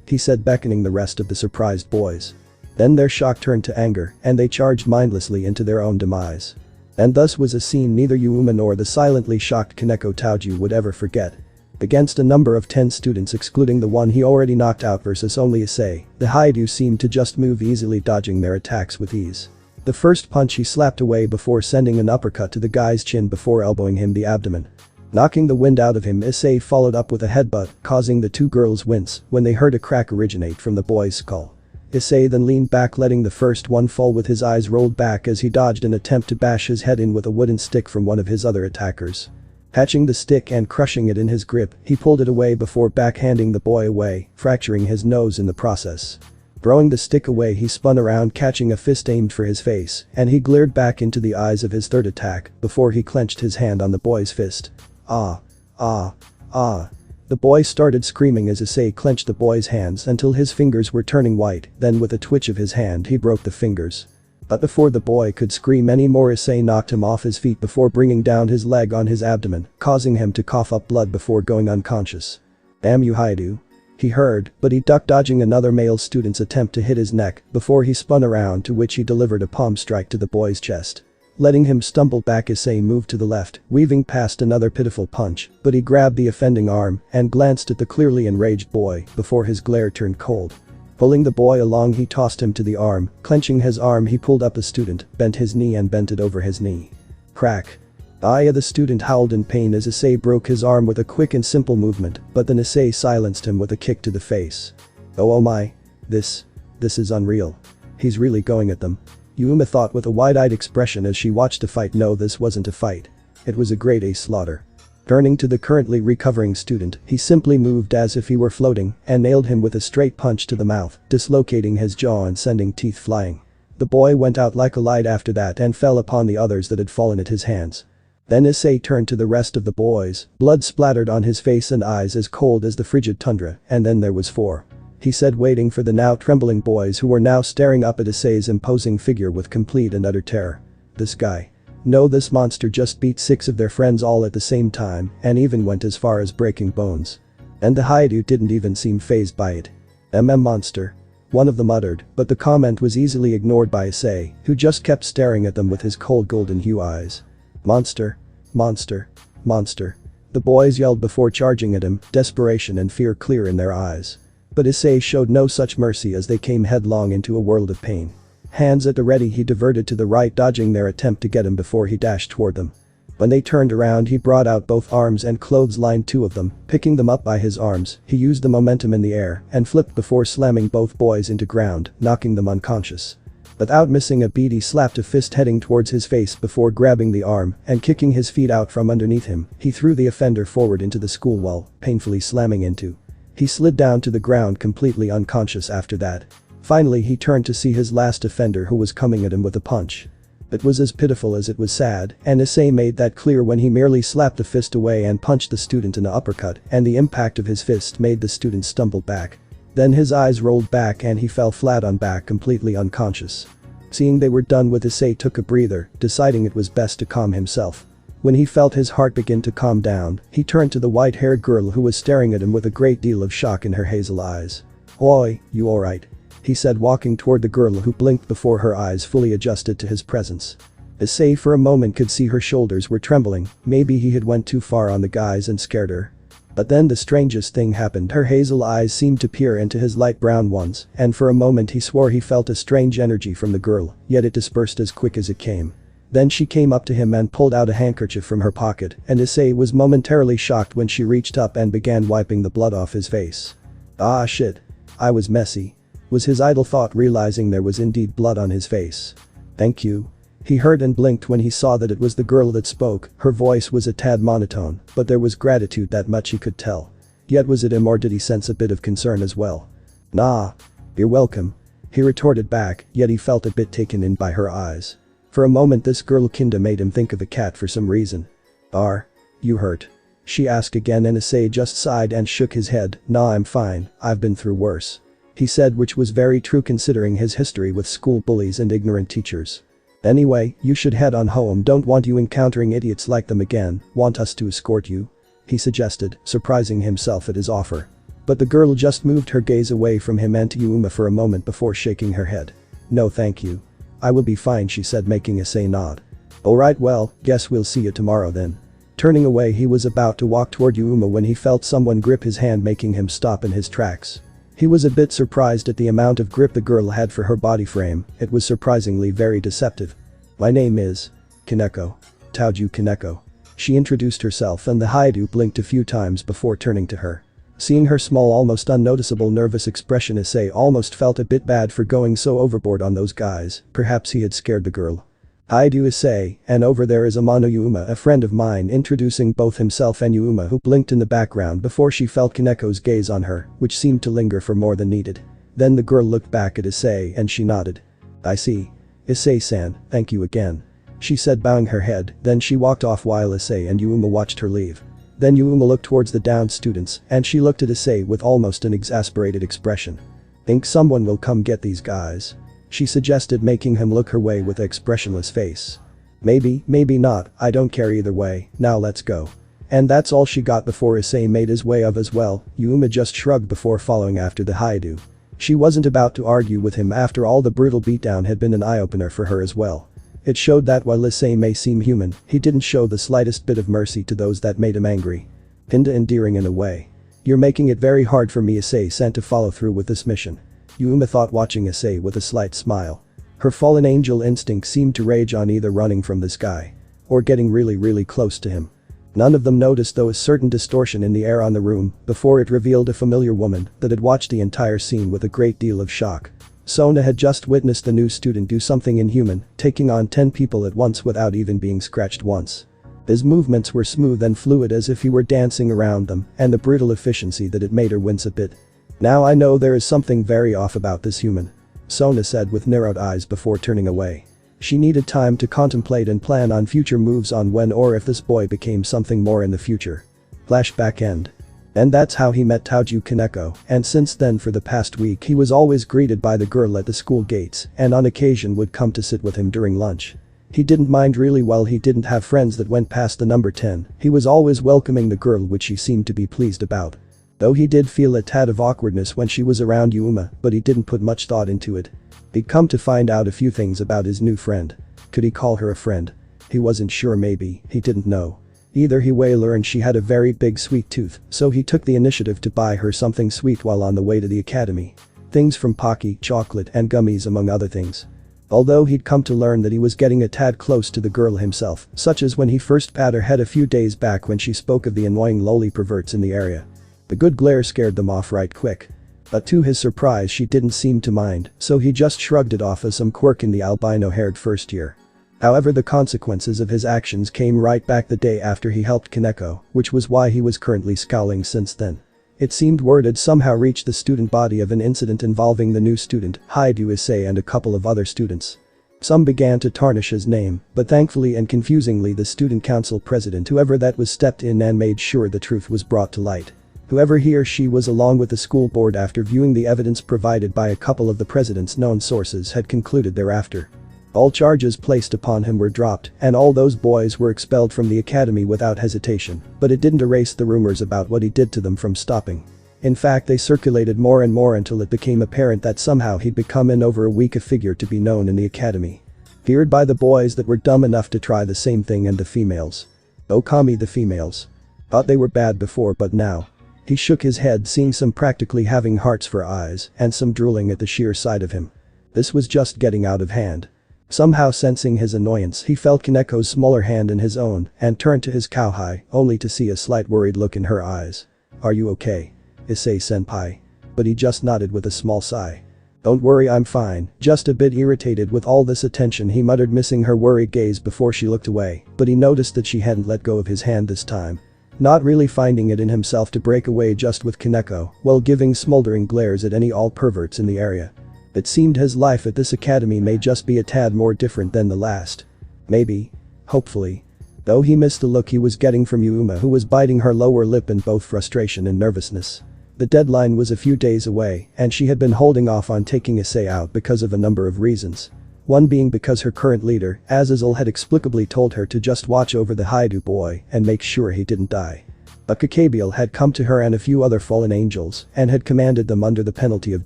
he said, beckoning the rest of the surprised boys. Then their shock turned to anger and they charged mindlessly into their own demise. And thus was a scene neither Yuma nor the silently shocked Kaneko Taoju would ever forget. Against a number of 10 students excluding the one he already knocked out versus only Issei, the Hyoudou seemed to just move easily, dodging their attacks with ease. The first punch he slapped away before sending an uppercut to the guy's chin before elbowing him the abdomen. Knocking the wind out of him, Issei followed up with a headbutt, causing the two girls wince when they heard a crack originate from the boy's skull. Issei then leaned back, letting the first one fall with his eyes rolled back as he dodged an attempt to bash his head in with a wooden stick from one of his other attackers. Catching the stick and crushing it in his grip, he pulled it away before backhanding the boy away, fracturing his nose in the process. Throwing the stick away, he spun around, catching a fist aimed for his face, and he glared back into the eyes of his third attack before he clenched his hand on the boy's fist. "Ah. Ah. Ah." The boy started screaming as Issei clenched the boy's hands until his fingers were turning white, then with a twitch of his hand he broke the fingers. But before the boy could scream any more, Issei knocked him off his feet before bringing down his leg on his abdomen, causing him to cough up blood before going unconscious. "Damn you, Hyoudou," he heard, but he ducked, dodging another male student's attempt to hit his neck before he spun around, to which he delivered a palm strike to the boy's chest. Letting him stumble back, Issei moved to the left, weaving past another pitiful punch, but he grabbed the offending arm and glanced at the clearly enraged boy before his glare turned cold. Pulling the boy along, he tossed him to the arm. Clenching his arm, he pulled up the student, bent his knee and bent it over his knee. Crack. The student howled in pain as Issei broke his arm with a quick and simple movement, but then Issei silenced him with a kick to the face. Oh my. This is unreal. He's really going at them. Yuma thought with a wide-eyed expression as she watched a fight. No, this wasn't a fight. It was a grade A slaughter. Turning to the currently recovering student, he simply moved as if he were floating and nailed him with a straight punch to the mouth, dislocating his jaw and sending teeth flying. The boy went out like a light after that and fell upon the others that had fallen at his hands. Then Issei turned to the rest of the boys, blood splattered on his face and eyes as cold as the frigid tundra, and then there was 4. He said, waiting for the now trembling boys who were now staring up at Issei's imposing figure with complete and utter terror. This guy. No, this monster just beat 6 of their friends all at the same time and even went as far as breaking bones. And the Hyoudou didn't even seem fazed by it. Monster. One of them uttered, but the comment was easily ignored by Issei, who just kept staring at them with his cold golden hue eyes. Monster. Monster. Monster. The boys yelled before charging at him, desperation and fear clear in their eyes. But Issei showed no such mercy as they came headlong into a world of pain. Hands at the ready, he diverted to the right, dodging their attempt to get him before he dashed toward them. When they turned around, he brought out both arms and clotheslined 2 of them, picking them up by his arms. He used the momentum in the air and flipped before slamming both boys into ground, knocking them unconscious. Without missing a beat, he slapped a fist heading towards his face before grabbing the arm and kicking his feet out from underneath him. He threw the offender forward into the school wall, painfully slamming into. He slid down to the ground completely unconscious after that. Finally, he turned to see his last offender, who was coming at him with a punch. It was as pitiful as it was sad, and Issei made that clear when he merely slapped the fist away and punched the student in an uppercut, and the impact of his fist made the student stumble back. Then his eyes rolled back and he fell flat on back, completely unconscious. Seeing they were done with, Issei took a breather, deciding it was best to calm himself. When he felt his heart begin to calm down, he turned to the white-haired girl who was staring at him with a great deal of shock in her hazel eyes. "Oi, you alright?" he said, walking toward the girl, who blinked before her eyes fully adjusted to his presence. Issei for a moment could see her shoulders were trembling. Maybe he had went too far on the guys and scared her. But then the strangest thing happened. Her hazel eyes seemed to peer into his light brown ones, and for a moment he swore he felt a strange energy from the girl, yet it dispersed as quick as it came. Then she came up to him and pulled out a handkerchief from her pocket, and Issei was momentarily shocked when she reached up and began wiping the blood off his face. "Ah shit. I was messy," was his idle thought, realizing there was indeed blood on his face. "Thank you." He heard and blinked when he saw that it was the girl that spoke. Her voice was a tad monotone, but there was gratitude, that much he could tell. Yet was it him, or did he sense a bit of concern as well? "Nah. You're welcome," he retorted back, yet he felt a bit taken in by her eyes. For a moment this girl kinda made him think of a cat for some reason. "Are you hurt?" she asked again, and Issei just sighed and shook his head. "Nah, I'm fine, I've been through worse," he said, which was very true considering his history with school bullies and ignorant teachers. "Anyway, you should head on home. Don't want you encountering idiots like them again. Want us to escort you?" he suggested, surprising himself at his offer. But the girl just moved her gaze away from him and to Yuma for a moment before shaking her head. "No thank you. I will be fine," she said, making Issei nod. "Alright, well, guess we'll see you tomorrow then." Turning away, he was about to walk toward Yuma when he felt someone grip his hand, making him stop in his tracks. He was a bit surprised at the amount of grip the girl had for her body frame. It was surprisingly very deceptive. "My name is Kaneko. Hyoudou Kaneko." She introduced herself, and the Hyoudou blinked a few times before turning to her. Seeing her small, almost unnoticeable nervous expression, Issei almost felt a bit bad for going so overboard on those guys. Perhaps he had scared the girl. "Hyoudou Issei, and over there is Amano Yuma, a friend of mine," introducing both himself and Yuma, who blinked in the background before she felt Kaneko's gaze on her, which seemed to linger for more than needed. Then the girl looked back at Issei and she nodded. "I see. Issei-san, thank you again," she said, bowing her head. Then she walked off while Issei and Yuma watched her leave. Then Yuma looked towards the downed students, and she looked at Issei with almost an exasperated expression. "Think someone will come get these guys?" she suggested, making him look her way with an expressionless face. "Maybe, maybe not, I don't care either way, now let's go." And that's all she got before Issei made his way up as well. Yuma just shrugged before following after the Hyoudou. She wasn't about to argue with him. After all, the brutal beatdown had been an eye-opener for her as well. It showed that while Issei may seem human, he didn't show the slightest bit of mercy to those that made him angry. Kinda endearing in a way. "You're making it very hard for me," Issei said, to follow through with this mission. Yuma thought, watching Issei with a slight smile. Her fallen angel instinct seemed to rage on, either running from this guy or getting really close to him. None of them noticed, though, a certain distortion in the air on the room before it revealed a familiar woman that had watched the entire scene with a great deal of shock. Sona had just witnessed the new student do something inhuman, taking on 10 people at once without even being scratched once. His movements were smooth and fluid, as if he were dancing around them, and the brutal efficiency that it made her wince a bit. "Now I know there is something very off about this human," Sona said with narrowed eyes before turning away. She needed time to contemplate and plan on future moves on when or if this boy became something more in the future. Flashback end. And that's how he met Hyoudou Kaneko, and since then for the past week he was always greeted by the girl at the school gates, and on occasion would come to sit with him during lunch. He didn't mind really. While he didn't have friends that went past the number 10, he was always welcoming the girl, which he seemed to be pleased about. Though he did feel a tad of awkwardness when she was around Yuma, but he didn't put much thought into it. He'd come to find out a few things about his new friend. Could he call her a friend? He wasn't sure, maybe, he didn't know. Either way, learned she had a very big sweet tooth, so he took the initiative to buy her something sweet while on the way to the academy. Things from Pocky, chocolate and gummies among other things. Although he'd come to learn that he was getting a tad close to the girl himself, such as when he first pat her head a few days back when she spoke of the annoying lowly perverts in the area. The good glare scared them off right quick. But to his surprise, she didn't seem to mind, so he just shrugged it off as some quirk in the albino-haired first year. However, the consequences of his actions came right back the day after he helped Kaneko, which was why he was currently scowling since then. It seemed word had somehow reached the student body of an incident involving the new student, Hyoudou Issei, and a couple of other students. Some began to tarnish his name, but thankfully and confusingly the student council president, whoever that was, stepped in and made sure the truth was brought to light. Whoever he or she was, along with the school board, after viewing the evidence provided by a couple of the president's known sources, had concluded thereafter. All charges placed upon him were dropped, and all those boys were expelled from the academy without hesitation, but it didn't erase the rumors about what he did to them from stopping. In fact, they circulated more and more until it became apparent that somehow he'd become in over a week a figure to be known in the academy. Feared by the boys that were dumb enough to try the same thing, and the females. Oh, Kami, the females. Thought they were bad before, but now. He shook his head, seeing some practically having hearts for eyes and some drooling at the sheer sight of him. This was just getting out of hand. Somehow sensing his annoyance, he felt Kaneko's smaller hand in his own and turned to his cowhide, only to see a slight worried look in her eyes. "Are you okay, Issei-senpai?" But he just nodded with a small sigh. "Don't worry, I'm fine, just a bit irritated with all this attention," he muttered, missing her worried gaze before she looked away, but he noticed that she hadn't let go of his hand this time. Not really finding it in himself to break away just with Kaneko, while giving smoldering glares at any all perverts in the area. It seemed his life at this academy may just be a tad more different than the last. Maybe. Hopefully. Though he missed the look he was getting from Yuma, who was biting her lower lip in both frustration and nervousness. The deadline was a few days away, and she had been holding off on taking Issei out because of a number of reasons. One being because her current leader, Azazel, had explicably told her to just watch over the Hyoudou boy and make sure he didn't die. But Kakabiel had come to her and a few other fallen angels and had commanded them under the penalty of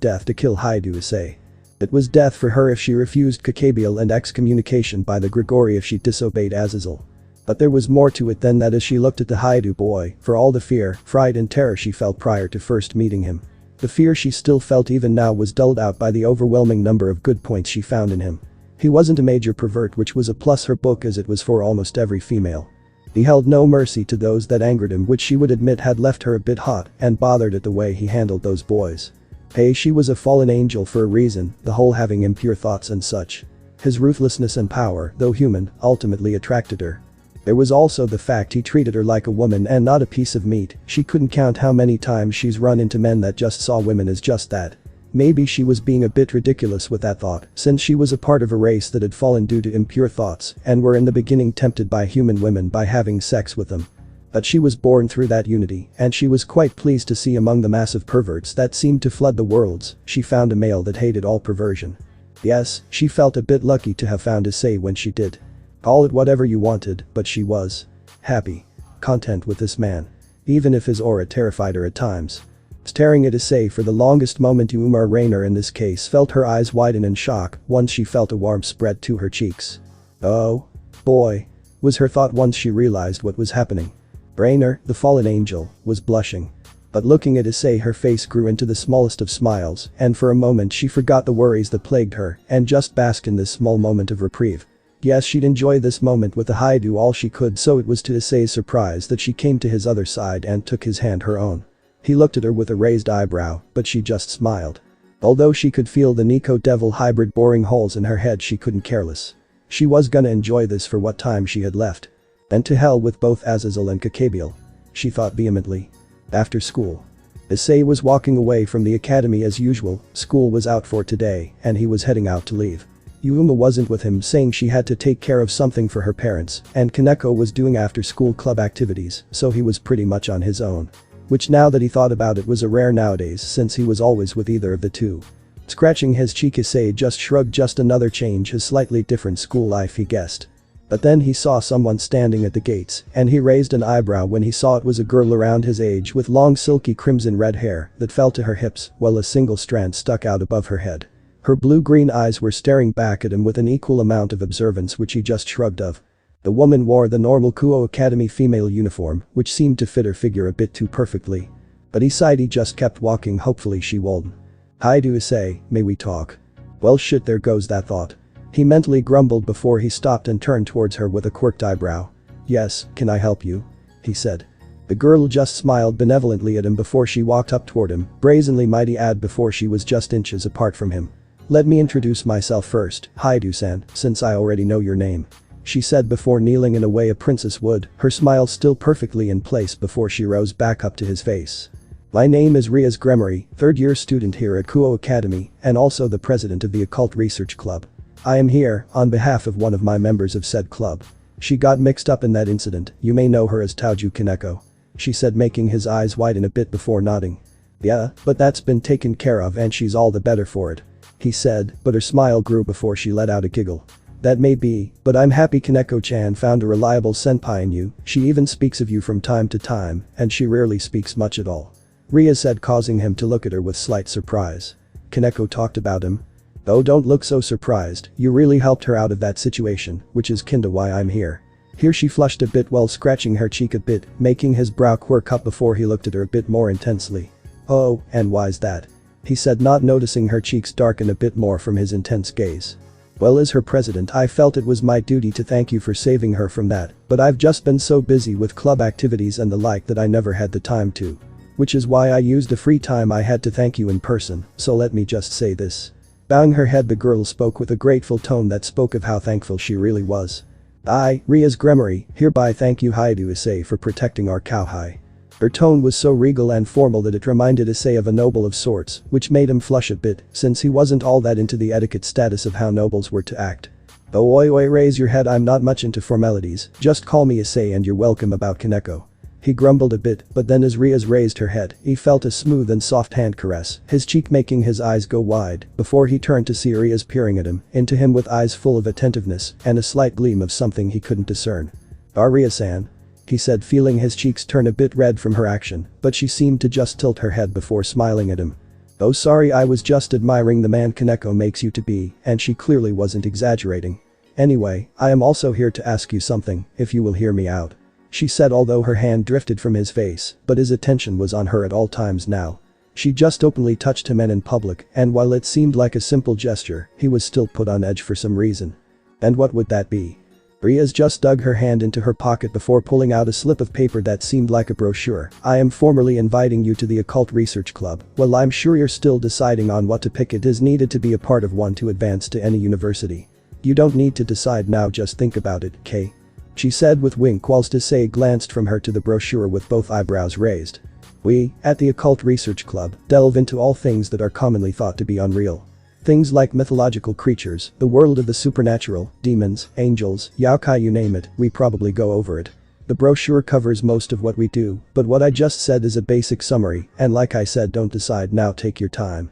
death to kill Hyoudou Issei. It was death for her if she refused Kakabiel and excommunication by the Grigori if she disobeyed Azazel. But there was more to it than that as she looked at the Hyoudou boy, for all the fear, fright and terror she felt prior to first meeting him. The fear she still felt even now was dulled out by the overwhelming number of good points she found in him. He wasn't a major pervert, which was a plus her book as it was for almost every female. He held no mercy to those that angered him, which she would admit had left her a bit hot and bothered at the way he handled those boys. Hey, she was a fallen angel for a reason, the whole having impure thoughts and such. His ruthlessness and power, though human, ultimately attracted her. There was also the fact he treated her like a woman and not a piece of meat. She couldn't count how many times she's run into men that just saw women as just that. Maybe she was being a bit ridiculous with that thought, since she was a part of a race that had fallen due to impure thoughts and were in the beginning tempted by human women by having sex with them. But she was born through that unity, and she was quite pleased to see among the massive perverts that seemed to flood the worlds, she found a male that hated all perversion. Yes, she felt a bit lucky to have found Issei when she did. Call it whatever you wanted, but she was happy, content with this man. Even if his aura terrified her at times. Staring at Issei for the longest moment, Umar Rainer in this case felt her eyes widen in shock once she felt a warmth spread to her cheeks. Oh boy, was her thought once she realized what was happening. Rainer, the fallen angel, was blushing. But looking at Issei, her face grew into the smallest of smiles, and for a moment she forgot the worries that plagued her and just basked in this small moment of reprieve. Yes, she'd enjoy this moment with the Hyoudou all she could, so it was to Issei's surprise that she came to his other side and took his hand, her own. He looked at her with a raised eyebrow, but she just smiled. Although she could feel the Nico devil hybrid boring holes in her head, she couldn't care less. She was gonna enjoy this for what time she had left. And to hell with both Azazel and Kakabiel, she thought vehemently. After school. Issei was walking away from the academy as usual. School was out for today and he was heading out to leave. Yuma wasn't with him, saying she had to take care of something for her parents, and Kaneko was doing after-school club activities, so he was pretty much on his own. Which, now that he thought about it, was a rare nowadays since he was always with either of the two. Scratching his cheek, Issei just shrugged. Just another change, his slightly different school life, he guessed. But then he saw someone standing at the gates, and he raised an eyebrow when he saw it was a girl around his age with long silky crimson red hair that fell to her hips while a single strand stuck out above her head. Her blue-green eyes were staring back at him with an equal amount of observance, which he just shrugged off. The woman wore the normal Kuo Academy female uniform, which seemed to fit her figure a bit too perfectly. But he sighed. He just kept walking. Hopefully she won't. Hyoudou Issei, may we talk? Well shit, there goes that thought. He mentally grumbled before he stopped and turned towards her with a quirked eyebrow. Yes, can I help you? He said. The girl just smiled benevolently at him before she walked up toward him, brazenly mighty ad before she was just inches apart from him. Let me introduce myself first, Hyoudou-san, since I already know your name. She said before kneeling in a way a princess would, her smile still perfectly in place before she rose back up to his face. My name is Riaz Gremory, third-year student here at Kuo Academy and also the president of the Occult Research Club. I am here on behalf of one of my members of said club. She got mixed up in that incident. You may know her as Taoju Kaneko. She said, making his eyes widen a bit before nodding. Yeah, but that's been taken care of and she's all the better for it. He said, but her smile grew before she let out a giggle. That may be, but I'm happy Kaneko-chan found a reliable senpai in you. She even speaks of you from time to time, and she rarely speaks much at all. Ria said, causing him to look at her with slight surprise. Kaneko talked about him? Oh, don't look so surprised, you really helped her out of that situation, which is kinda why I'm here. Here she flushed a bit while scratching her cheek a bit, making his brow quirk up before he looked at her a bit more intensely. Oh, and why's that? He said, not noticing her cheeks darken a bit more from his intense gaze. Well, as her president, I felt it was my duty to thank you for saving her from that, but I've just been so busy with club activities and the like that I never had the time to. Which is why I used the free time I had to thank you in person, so let me just say this. Bowing her head, the girl spoke with a grateful tone that spoke of how thankful she really was. I, Ria's Gremory, hereby thank you Hyoudou Issei for protecting our cowhide. Her tone was so regal and formal that it reminded Issei of a noble of sorts, which made him flush a bit, since he wasn't all that into the etiquette status of how nobles were to act. Oh oi, raise your head, I'm not much into formalities, just call me Issei and you're welcome. About Kaneko. He grumbled a bit, but then as Ria's raised her head, he felt a smooth and soft hand caress, his cheek making his eyes go wide, before he turned to see Ria's peering at him, into him with eyes full of attentiveness and a slight gleam of something he couldn't discern. Ria-san? He said, feeling his cheeks turn a bit red from her action, but she seemed to just tilt her head before smiling at him. Oh sorry, I was just admiring the man Kaneko makes you to be, and she clearly wasn't exaggerating. Anyway, I am also here to ask you something, if you will hear me out. She said, although her hand drifted from his face, but his attention was on her at all times now. She just openly touched him in public, and while it seemed like a simple gesture, he was still put on edge for some reason. And what would that be? Ria's just dug her hand into her pocket before pulling out a slip of paper that seemed like a brochure. I am formally inviting you to the Occult Research Club. Well, I'm sure you're still deciding on what to pick. It is needed to be a part of one to advance to any university. You don't need to decide now, just think about it, Kay. She said with wink whilst Issei glanced from her to the brochure with both eyebrows raised. We, at the Occult Research Club, delve into all things that are commonly thought to be unreal. Things like mythological creatures, the world of the supernatural, demons, angels, yokai, you name it, we probably go over it. The brochure covers most of what we do, but what I just said is a basic summary, and like I said, don't decide now, take your time.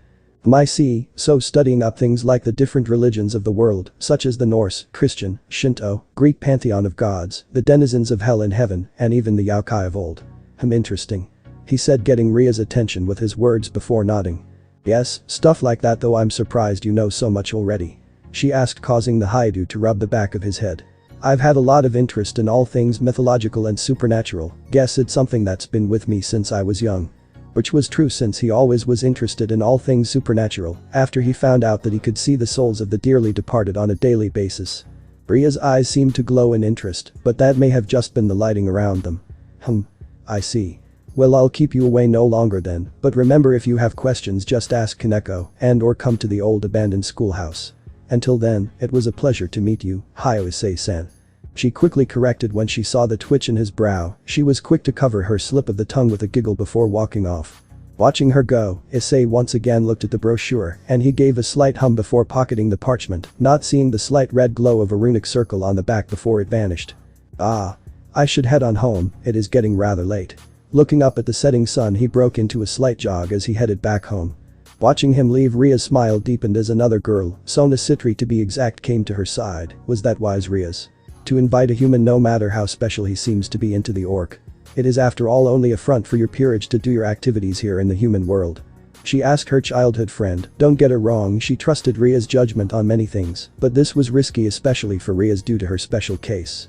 So studying up things like the different religions of the world, such as the Norse, Christian, Shinto, Greek pantheon of gods, the denizens of hell and heaven, and even the yokai of old. Interesting. He said, getting Ria's attention with his words before nodding. Yes, stuff like that, though I'm surprised you know so much already. She asked, causing the Hyoudou to rub the back of his head. I've had a lot of interest in all things mythological and supernatural, guess it's something that's been with me since I was young. Which was true, since he always was interested in all things supernatural after he found out that he could see the souls of the dearly departed on a daily basis. Ria's eyes seemed to glow in interest, but that may have just been the lighting around them. I see. Well, I'll keep you away no longer then, but remember, if you have questions just ask Kaneko and/or come to the old abandoned schoolhouse. Until then, it was a pleasure to meet you, Hyoudou Issei-san. She quickly corrected when she saw the twitch in his brow. She was quick to cover her slip of the tongue with a giggle before walking off. Watching her go, Issei once again looked at the brochure, and he gave a slight hum before pocketing the parchment, not seeing the slight red glow of a runic circle on the back before it vanished. I should head on home, it is getting rather late. Looking up at the setting sun, he broke into a slight jog as he headed back home. Watching him leave, Ria's smile deepened as another girl, Sona Citri to be exact, came to her side. Was that wise, Ria's? To invite a human, no matter how special he seems to be, into the orc. It is after all only a front for your peerage to do your activities here in the human world. She asked her childhood friend. Don't get her wrong, she trusted Ria's judgment on many things, but this was risky, especially for Ria's due to her special case.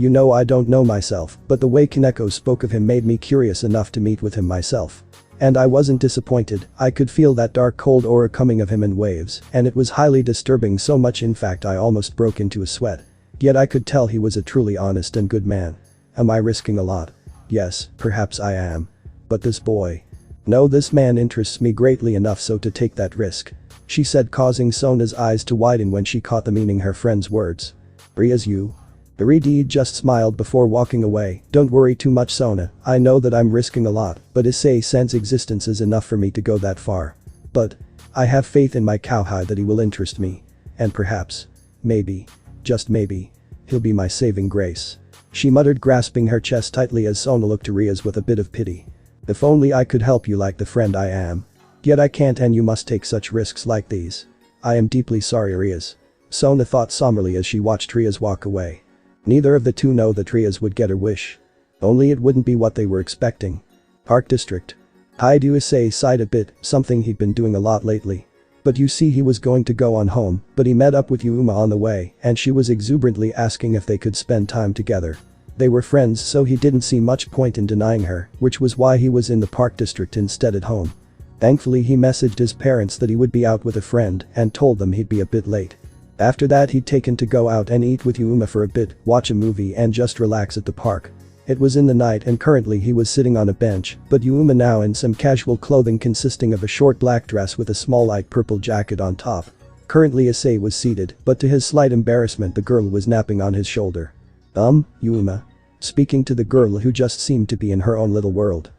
You know, I don't know myself, but the way Kaneko spoke of him made me curious enough to meet with him myself. And I wasn't disappointed. I could feel that dark cold aura coming of him in waves, and it was highly disturbing, so much in fact I almost broke into a sweat. Yet I could tell he was a truly honest and good man. Am I risking a lot? Yes, perhaps I am. But this boy. No, this man interests me greatly enough so to take that risk. She said, causing Sona's eyes to widen when she caught the meaning her friend's words. Ria's you? Ridi just smiled before walking away. Don't worry too much, Sona, I know that I'm risking a lot, but Issei-san's existence is enough for me to go that far. But I have faith in my cowhide that he will interest me. And perhaps, maybe, just maybe, he'll be my saving grace. She muttered, grasping her chest tightly as Sona looked to Ria's with a bit of pity. If only I could help you like the friend I am. Yet I can't, and you must take such risks like these. I am deeply sorry, Ria's. Sona thought somberly as she watched Ria's walk away. Neither of the two know that Ria's would get her wish. Only it wouldn't be what they were expecting. Park District. Hyoudou Issei sighed a bit, something he'd been doing a lot lately. But you see, he was going to go on home, but he met up with Yuma on the way, and she was exuberantly asking if they could spend time together. They were friends, so he didn't see much point in denying her, which was why he was in the Park District instead at home. Thankfully, he messaged his parents that he would be out with a friend and told them he'd be a bit late. After that, he'd taken to go out and eat with Yuma for a bit, watch a movie and just relax at the park. It was in the night and currently he was sitting on a bench, but Yuma now in some casual clothing consisting of a short black dress with a small light purple jacket on top. Currently Issei was seated, but to his slight embarrassment the girl was napping on his shoulder. Yuma. Speaking to the girl who just seemed to be in her own little world.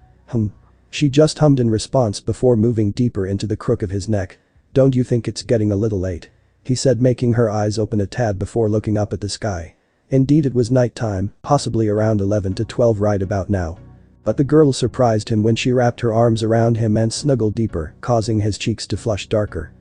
She just hummed in response before moving deeper into the crook of his neck. Don't you think it's getting a little late? He said, making her eyes open a tad before looking up at the sky. Indeed, it was nighttime, possibly around 11 to 12 right about now. But the girl surprised him when she wrapped her arms around him and snuggled deeper, causing his cheeks to flush darker.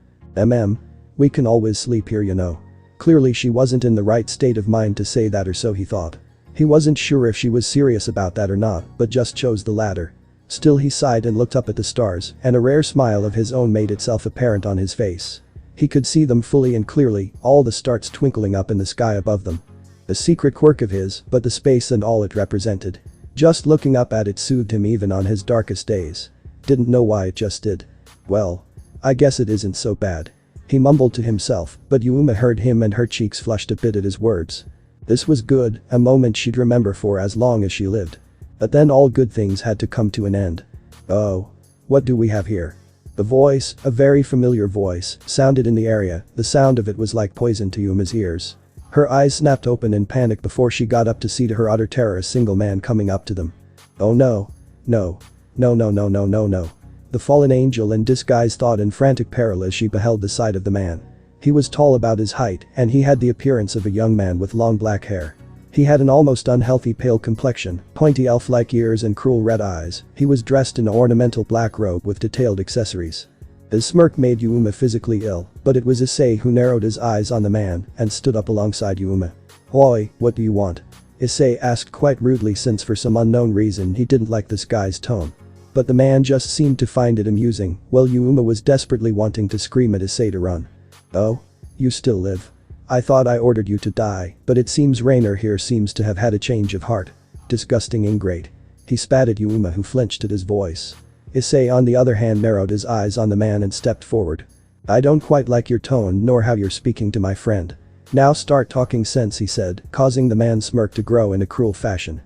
We can always sleep here, you know. Clearly she wasn't in the right state of mind to say that, or so he thought. He wasn't sure if she was serious about that or not, but just chose the latter. Still, he sighed and looked up at the stars, and a rare smile of his own made itself apparent on his face. He could see them fully and clearly, all the stars twinkling up in the sky above them. A secret quirk of his, but the space and all it represented. Just looking up at it soothed him even on his darkest days. Didn't know why, it just did. Well, I guess it isn't so bad. He mumbled to himself, but Yuma heard him and her cheeks flushed a bit at his words. This was good, a moment she'd remember for as long as she lived. But then all good things had to come to an end. Oh. What do we have here? The voice, a very familiar voice, sounded in the area. The sound of it was like poison to Yuma's ears. Her eyes snapped open in panic before she got up to see to her utter terror a single man coming up to them. Oh no. No. No. The fallen angel in disguise thought in frantic peril as she beheld the sight of the man. He was tall about his height and he had the appearance of a young man with long black hair. He had an almost unhealthy pale complexion, pointy elf-like ears and cruel red eyes. He was dressed in an ornamental black robe with detailed accessories. His smirk made Yuma physically ill, but it was Issei who narrowed his eyes on the man and stood up alongside Yuma. Oi, what do you want? Issei asked quite rudely, since for some unknown reason he didn't like this guy's tone. But the man just seemed to find it amusing, while Yuma was desperately wanting to scream at Issei to run. Oh? You still live? I thought I ordered you to die, but it seems Rainer here seems to have had a change of heart. Disgusting ingrate. He spat at Yuma, who flinched at his voice. Issei on the other hand narrowed his eyes on the man and stepped forward. I don't quite like your tone nor how you're speaking to my friend. Now start talking sense, he said, causing the man's smirk to grow in a cruel fashion.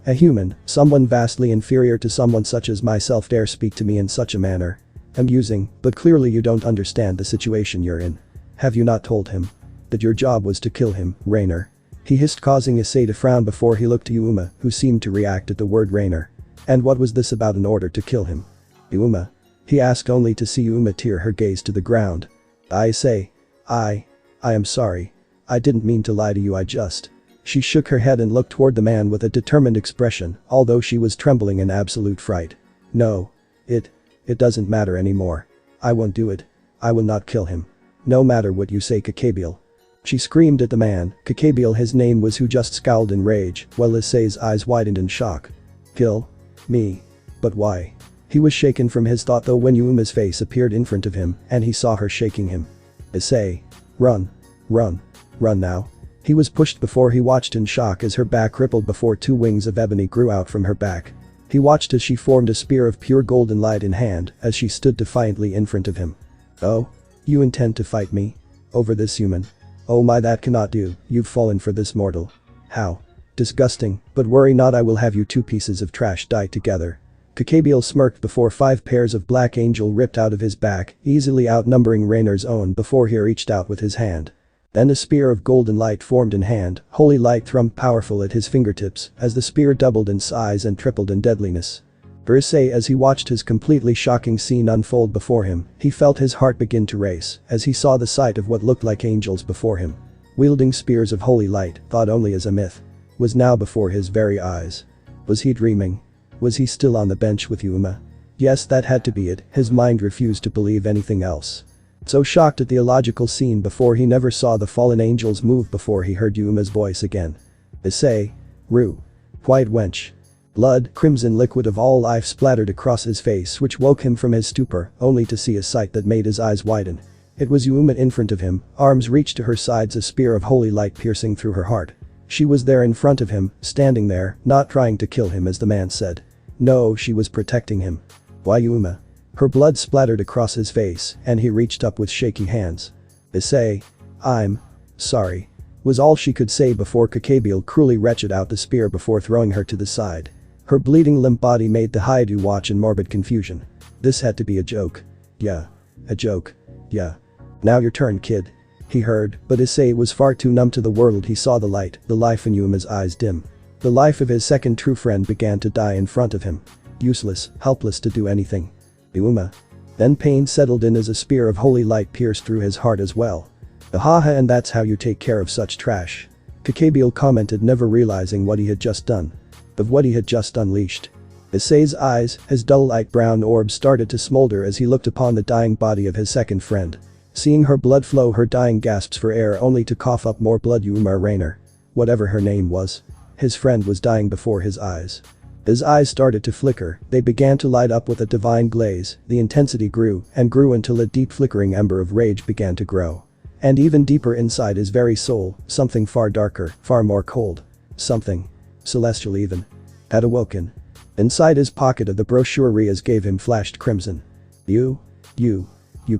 A human, someone vastly inferior to someone such as myself, dare speak to me in such a manner. Amusing, but clearly you don't understand the situation you're in. Have you not told him that your job was to kill him, Rainer? He hissed, causing Issei to frown before he looked to Yuma, who seemed to react at the word Rainer. And what was this about an order to kill him? Yuma? He asked, only to see Yuma tear her gaze to the ground. I am sorry. I didn't mean to lie to you, I just. She shook her head and looked toward the man with a determined expression, although she was trembling in absolute fright. No. It doesn't matter anymore. I won't do it. I will not kill him. No matter what you say, Kakabiel. She screamed at the man. Kakabiel, his name was, who just scowled in rage, while Issei's eyes widened in shock. Kill? Me? But why? He was shaken from his thought though when Yuma's face appeared in front of him and he saw her shaking him. Issei. Run. Run. Run now. He was pushed before he watched in shock as her back rippled before two wings of ebony grew out from her back. He watched as she formed a spear of pure golden light in hand as she stood defiantly in front of him. Oh? You intend to fight me? Over this human? Oh my, that cannot do. You've fallen for this mortal. How? Disgusting, but worry not, I will have you two pieces of trash die together. Kakabiel smirked before 5 pairs of black angel ripped out of his back, easily outnumbering Rainer's own before he reached out with his hand. Then a spear of golden light formed in hand, holy light thrummed powerful at his fingertips as the spear doubled in size and tripled in deadliness. For Issei, as he watched his completely shocking scene unfold before him, he felt his heart begin to race as he saw the sight of what looked like angels before him. Wielding spears of holy light, thought only as a myth, was now before his very eyes. Was he dreaming? Was he still on the bench with Yuma? Yes, that had to be it, his mind refused to believe anything else. So shocked at the illogical scene before, he never saw the fallen angels move before he heard Yuma's voice again. Issei. Rue. Quiet wench. Blood, crimson liquid of all life splattered across his face, which woke him from his stupor, only to see a sight that made his eyes widen. It was Yuma in front of him, arms reached to her sides, a spear of holy light piercing through her heart. She was there in front of him, standing there, not trying to kill him as the man said. No, she was protecting him. Why Yuma? Her blood splattered across his face, and he reached up with shaky hands. Issei. I'm sorry. Was all she could say before Kakabiel cruelly wrenched out the spear before throwing her to the side. Her bleeding limp body made the Hyoudou watch in morbid confusion. This had to be a joke. Yeah. A joke. Yeah. Now your turn, kid. He heard, but Issei was far too numb to the world. He saw the light, the life in Yuma's eyes dim. The life of his second true friend began to die in front of him. Useless, helpless to do anything. Yuma. Then pain settled in as a spear of holy light pierced through his heart as well. Ahaha, and that's how you take care of such trash. Kakabiel commented, never realizing what he had just done. Of what he had just unleashed. Issei's eyes, his dull light brown orbs started to smolder as he looked upon the dying body of his second friend. Seeing her blood flow, her dying gasps for air only to cough up more blood. Yuma Rainer. Whatever her name was. His friend was dying before his eyes. His eyes started to flicker, they began to light up with a divine glaze, the intensity grew and grew until a deep flickering ember of rage began to grow. And even deeper inside his very soul, something far darker, far more cold. Something celestial even. Had awoken. Inside his pocket of the brochure Riaz gave him flashed crimson. You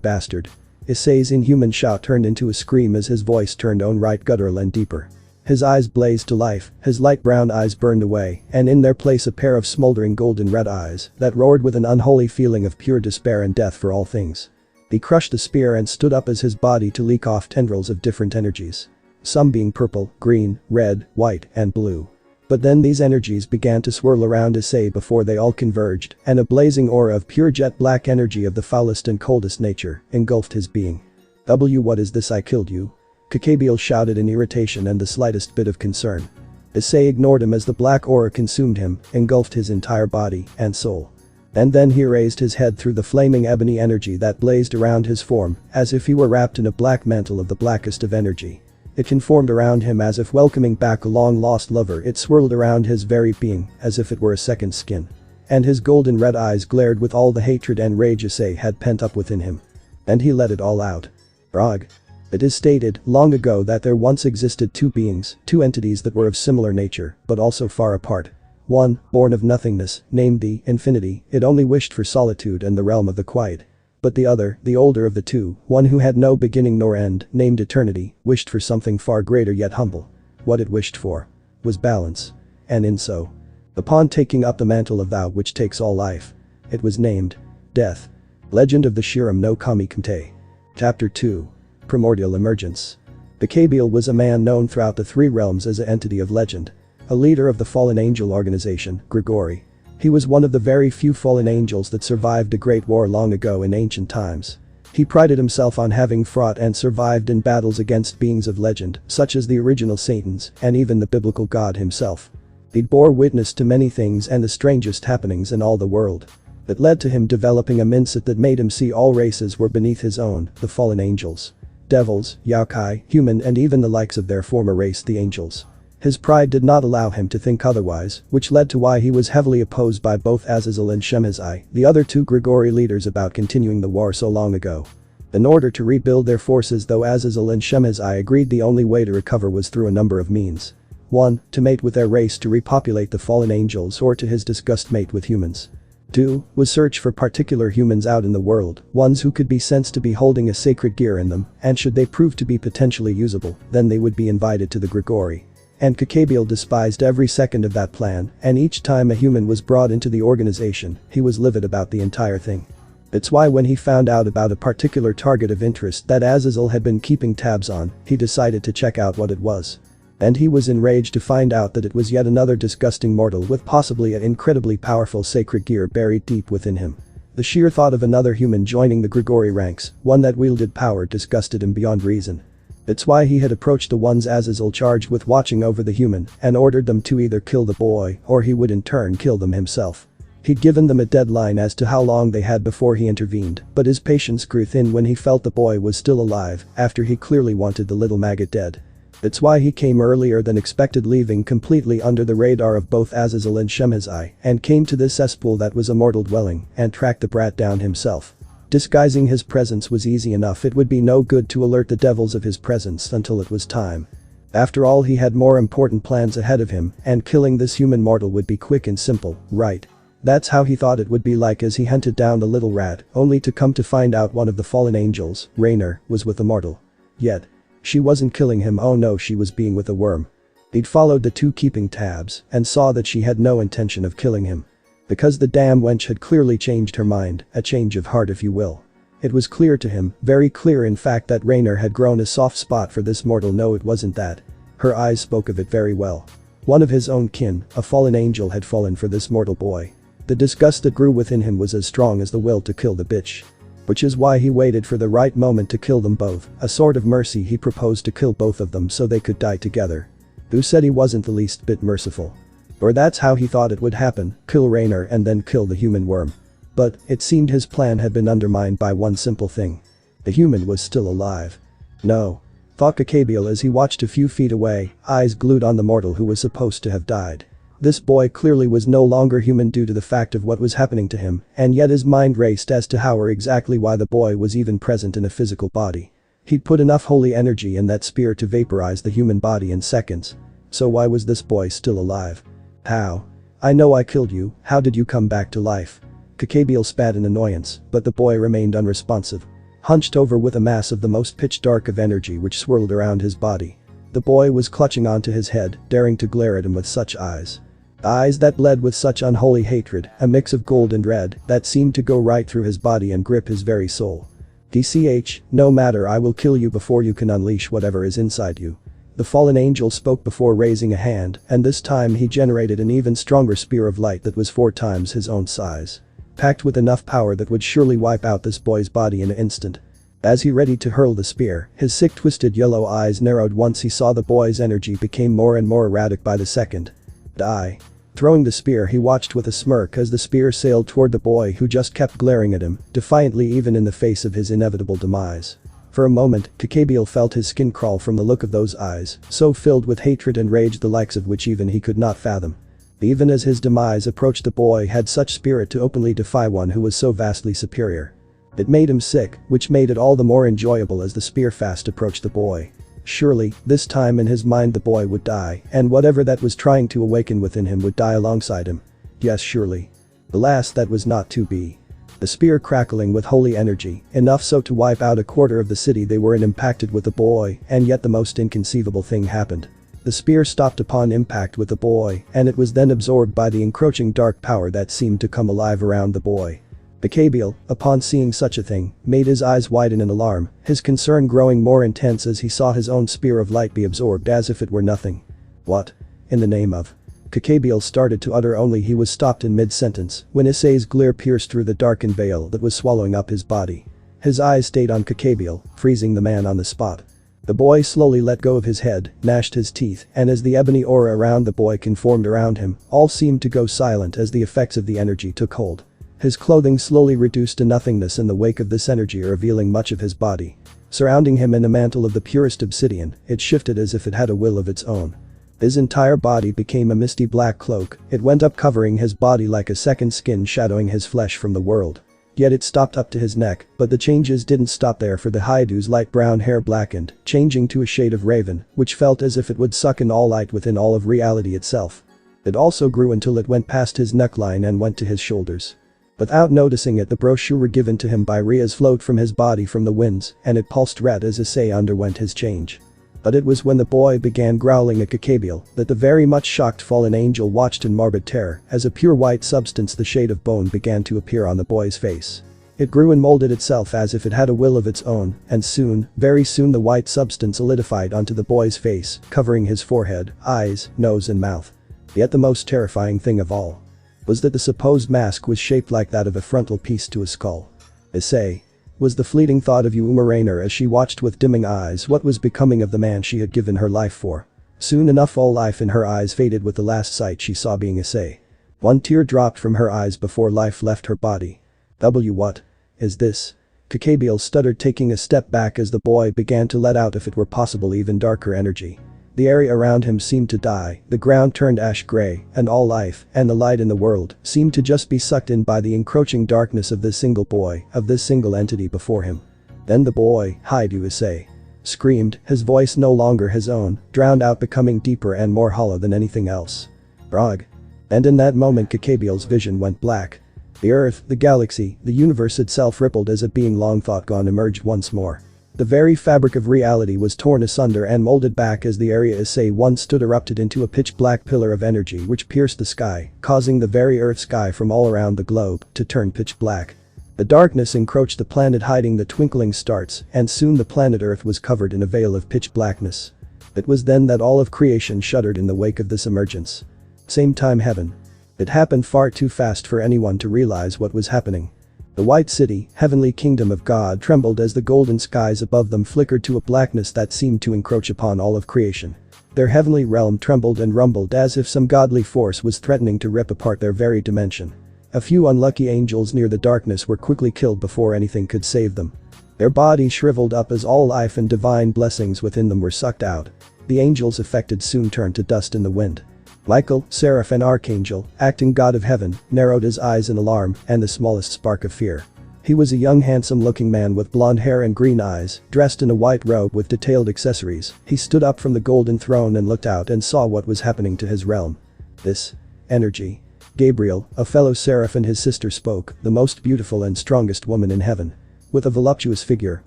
bastard. Issei's inhuman shout turned into a scream as his voice turned downright guttural and deeper. His eyes blazed to life, his light brown eyes burned away, and in their place a pair of smoldering golden red eyes that roared with an unholy feeling of pure despair and death for all things. He crushed the spear and stood up as his body to leak off tendrils of different energies. Some being purple, green, red, white, and blue. But then these energies began to swirl around Issei before they all converged, and a blazing aura of pure jet black energy of the foulest and coldest nature engulfed his being. What is this? I killed you? Kakabiel shouted in irritation and the slightest bit of concern. Issei ignored him as the black aura consumed him, engulfed his entire body and soul. And then he raised his head through the flaming ebony energy that blazed around his form, as if he were wrapped in a black mantle of the blackest of energy. It conformed around him as if welcoming back a long-lost lover. It swirled around his very being, as if it were a second skin. And his golden red eyes glared with all the hatred and rage Issei had pent up within him. And he let it all out. Rog. It is stated long ago that there once existed two beings, two entities that were of similar nature, but also far apart. One, born of nothingness, named the Infinity, it only wished for solitude and the realm of the quiet. But the other, the older of the two, one who had no beginning nor end, named Eternity, wished for something far greater yet humble. What it wished for was balance. And in so, upon taking up the mantle of thou which takes all life, it was named Death. Legend of the Shiram no Kami Kante. Chapter 2. Primordial Emergence. Kakabiel was a man known throughout the three realms as an entity of legend. A leader of the fallen angel organization, Grigori. He was one of the very few fallen angels that survived a great war long ago in ancient times. He prided himself on having fought and survived in battles against beings of legend, such as the original Satans and even the biblical God himself. He bore witness to many things and the strangest happenings in all the world. It led to him developing a mindset that made him see all races were beneath his own, the fallen angels. Devils, yokai, human, and even the likes of their former race, the angels. His pride did not allow him to think otherwise, which led to why he was heavily opposed by both Azazel and Shemazai, the other two Grigori leaders, about continuing the war so long ago. In order to rebuild their forces, though, Azazel and Shemazai agreed the only way to recover was through a number of means. 1. To mate with their race to repopulate the fallen angels, or to his disgust mate with humans. 2. Was search for particular humans out in the world, ones who could be sensed to be holding a sacred gear in them, and should they prove to be potentially usable, then they would be invited to the Grigori. And Kakabiel despised every second of that plan, and each time a human was brought into the organization, he was livid about the entire thing. It's why when he found out about a particular target of interest that Azazel had been keeping tabs on, he decided to check out what it was. And he was enraged to find out that it was yet another disgusting mortal with possibly an incredibly powerful sacred gear buried deep within him. The sheer thought of another human joining the Grigori ranks, one that wielded power, disgusted him beyond reason. It's why he had approached the ones Azazel charged with watching over the human and ordered them to either kill the boy or he would in turn kill them himself. He'd given them a deadline as to how long they had before he intervened, but his patience grew thin when he felt the boy was still alive after he clearly wanted the little maggot dead. That's why he came earlier than expected, leaving completely under the radar of both Azazel and Shemhazai, and came to this cesspool that was a mortal dwelling and tracked the brat down himself. Disguising his presence was easy enough, it would be no good to alert the devils of his presence until it was time. After all, he had more important plans ahead of him, and killing this human mortal would be quick and simple, right? That's how he thought it would be like as he hunted down the little rat, only to come to find out one of the fallen angels, Raynor, was with the mortal. Yet, she wasn't killing him, oh no, she was being with a worm. He'd followed the two, keeping tabs, and saw that she had no intention of killing him. Because the damn wench had clearly changed her mind, a change of heart if you will. It was clear to him, very clear in fact, that Raynor had grown a soft spot for this mortal. No, it wasn't that. Her eyes spoke of it very well. One of his own kin, a fallen angel, had fallen for this mortal boy. The disgust that grew within him was as strong as the will to kill the bitch. Which is why he waited for the right moment to kill them both, a sort of mercy. He proposed to kill both of them so they could die together. Who said he wasn't the least bit merciful? Or that's how he thought it would happen, kill Raynor and then kill the human worm. But, it seemed his plan had been undermined by one simple thing. The human was still alive. No. Thought Kakabiel as he watched a few feet away, eyes glued on the mortal who was supposed to have died. This boy clearly was no longer human due to the fact of what was happening to him, and yet his mind raced as to how or exactly why the boy was even present in a physical body. He'd put enough holy energy in that spear to vaporize the human body in seconds. So why was this boy still alive? How? I know I killed you, how did you come back to life? Kakabiel spat in annoyance, but the boy remained unresponsive. Hunched over with a mass of the most pitch dark of energy which swirled around his body. The boy was clutching onto his head, daring to glare at him with such eyes. Eyes that bled with such unholy hatred, a mix of gold and red, that seemed to go right through his body and grip his very soul. DCH, no matter, I will kill you before you can unleash whatever is inside you. The fallen angel spoke before raising a hand, and this time he generated an even stronger spear of light that was 4 times his own size. Packed with enough power that would surely wipe out this boy's body in an instant. As he readied to hurl the spear, his sick twisted yellow eyes narrowed once he saw the boy's energy became more and more erratic by the second. Die. Throwing the spear, he watched with a smirk as the spear sailed toward the boy who just kept glaring at him, defiantly even in the face of his inevitable demise. For a moment, Kakabiel felt his skin crawl from the look of those eyes, so filled with hatred and rage the likes of which even he could not fathom. Even as his demise approached, the boy had such spirit to openly defy one who was so vastly superior. It made him sick, which made it all the more enjoyable as the spear fast approached the boy. Surely, this time in his mind the boy would die, and whatever that was trying to awaken within him would die alongside him. Yes, surely. Alas, that was not to be. The spear crackling with holy energy, enough so to wipe out a quarter of the city they were in, impacted with the boy, and yet the most inconceivable thing happened. The spear stopped upon impact with the boy, and it was then absorbed by the encroaching dark power that seemed to come alive around the boy. Kakabiel, upon seeing such a thing, made his eyes widen in alarm, his concern growing more intense as he saw his own spear of light be absorbed as if it were nothing. What? In the name of? Kakabiel started to utter, only he was stopped in mid-sentence when Issei's glare pierced through the darkened veil that was swallowing up his body. His eyes stayed on Kakabiel, freezing the man on the spot. The boy slowly let go of his head, gnashed his teeth, and as the ebony aura around the boy conformed around him, all seemed to go silent as the effects of the energy took hold. His clothing slowly reduced to nothingness in the wake of this energy, revealing much of his body. Surrounding him in a mantle of the purest obsidian, it shifted as if it had a will of its own. His entire body became a misty black cloak, it went up covering his body like a second skin, shadowing his flesh from the world. Yet it stopped up to his neck, but the changes didn't stop there, for the Hyoudou's light brown hair blackened, changing to a shade of raven, which felt as if it would suck in all light within all of reality itself. It also grew until it went past his neckline and went to his shoulders. Without noticing it, the brochure given to him by Riaz flowed from his body from the winds, and it pulsed red as Issei underwent his change. But it was when the boy began growling at Kakabiel that the very much shocked fallen angel watched in morbid terror as a pure white substance, the shade of bone, began to appear on the boy's face. It grew and molded itself as if it had a will of its own, and soon, very soon, the white substance solidified onto the boy's face, covering his forehead, eyes, nose and mouth. Yet the most terrifying thing of all was that the supposed mask was shaped like that of a frontal piece to a skull. Issei. Was the fleeting thought of Raynor as she watched with dimming eyes what was becoming of the man she had given her life for. Soon enough all life in her eyes faded with the last sight she saw being Issei. One tear dropped from her eyes before life left her body. What is this? Kakabiel stuttered, taking a step back as the boy began to let out, if it were possible, even darker energy. The area around him seemed to die, the ground turned ash gray, and all life, and the light in the world, seemed to just be sucked in by the encroaching darkness of this single boy, of this single entity before him. Then the boy, Hyoudou Issei, screamed, his voice no longer his own, drowned out, becoming deeper and more hollow than anything else. Brog. And in that moment Kakabiel's vision went black. The earth, the galaxy, the universe itself rippled as a being long thought gone emerged once more. The very fabric of reality was torn asunder and molded back as the area Issei once stood erupted into a pitch-black pillar of energy which pierced the sky, causing the very earth sky from all around the globe to turn pitch black. The darkness encroached the planet, hiding the twinkling stars, and soon the planet Earth was covered in a veil of pitch blackness. It was then that all of creation shuddered in the wake of this emergence. Same time heaven. It happened far too fast for anyone to realize what was happening. The white city, heavenly kingdom of God, trembled as the golden skies above them flickered to a blackness that seemed to encroach upon all of creation. Their heavenly realm trembled and rumbled as if some godly force was threatening to rip apart their very dimension. A few unlucky angels near the darkness were quickly killed before anything could save them. Their bodies shriveled up as all life and divine blessings within them were sucked out. The angels affected soon turned to dust in the wind. Michael, seraph and archangel, acting god of heaven, narrowed his eyes in alarm and the smallest spark of fear. He was a young handsome-looking man with blonde hair and green eyes, dressed in a white robe with detailed accessories. He stood up from the golden throne and looked out and saw what was happening to his realm. This energy. Gabriel, a fellow seraph, and his sister spoke, the most beautiful and strongest woman in heaven. With a voluptuous figure,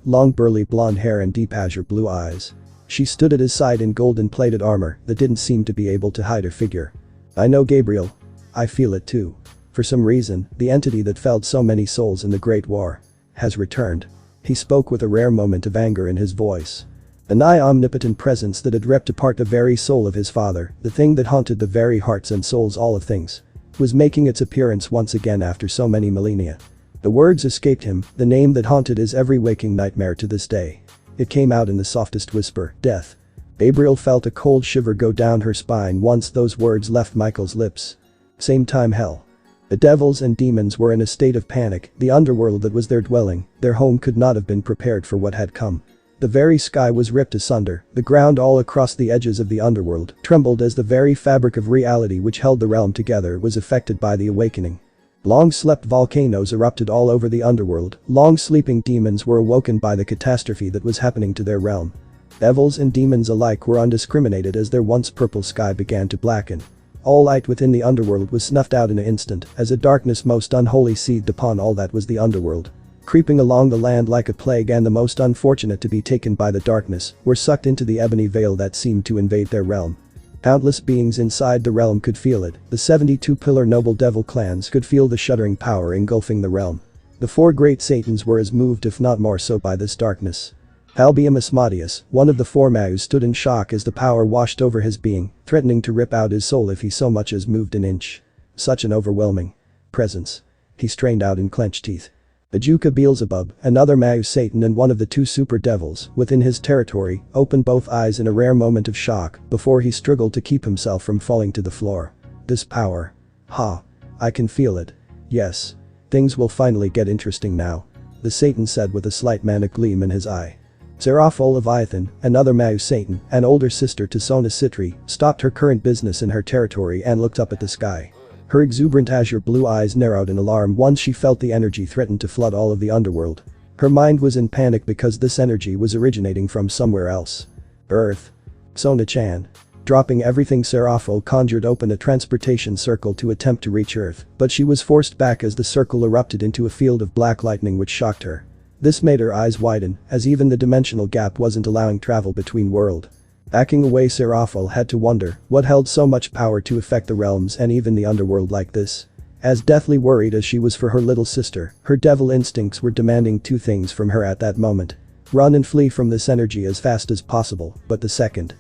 long burly blonde hair and deep azure blue eyes. She stood at his side in golden-plated armor that didn't seem to be able to hide her figure. I know, Gabriel. I feel it too. For some reason, the entity that felled so many souls in the Great War has returned. He spoke with a rare moment of anger in his voice. The nigh omnipotent presence that had ripped apart the very soul of his father, the thing that haunted the very hearts and souls all of things, was making its appearance once again after so many millennia. The words escaped him, the name that haunted his every waking nightmare to this day. It came out in the softest whisper, death. Gabriel felt a cold shiver go down her spine once those words left Michael's lips. Same time hell. The devils and demons were in a state of panic, the underworld that was their dwelling, their home could not have been prepared for what had come. The very sky was ripped asunder, the ground all across the edges of the underworld trembled as the very fabric of reality which held the realm together was affected by the awakening. Long-slept volcanoes erupted all over the underworld, long-sleeping demons were awoken by the catastrophe that was happening to their realm. Devils and demons alike were undiscriminated as their once purple sky began to blacken. All light within the underworld was snuffed out in an instant as a darkness most unholy seethed upon all that was the underworld. Creeping along the land like a plague, and the most unfortunate to be taken by the darkness were sucked into the ebony veil that seemed to invade their realm. Countless beings inside the realm could feel it, the 72-pillar noble devil clans could feel the shuddering power engulfing the realm. The 4 great satans were as moved if not more so by this darkness. Albium Asmodeus, one of the 4 Maus, stood in shock as the power washed over his being, threatening to rip out his soul if he so much as moved an inch. Such an overwhelming presence. He strained out in clenched teeth. The Juka Beelzebub, another Mau Satan and one of the 2 super devils within his territory, opened both eyes in a rare moment of shock before he struggled to keep himself from falling to the floor. This power. Ha. I can feel it. Yes. Things will finally get interesting now. The Satan said with a slight manic gleam in his eye. Seraphol Leviathan, another Mau Satan, an older sister to Sona Sitri, stopped her current business in her territory and looked up at the sky. Her exuberant azure blue eyes narrowed in alarm once she felt the energy threatened to flood all of the underworld. Her mind was in panic because this energy was originating from somewhere else. Earth. Sona-chan. Dropping everything, Seraphol conjured open a transportation circle to attempt to reach Earth, but she was forced back as the circle erupted into a field of black lightning which shocked her. This made her eyes widen, as even the dimensional gap wasn't allowing travel between worlds. Backing away, Seraphol had to wonder what held so much power to affect the realms and even the underworld like this. As deathly worried as she was for her little sister, her devil instincts were demanding 2 things from her at that moment. Run and flee from this energy as fast as possible, but the second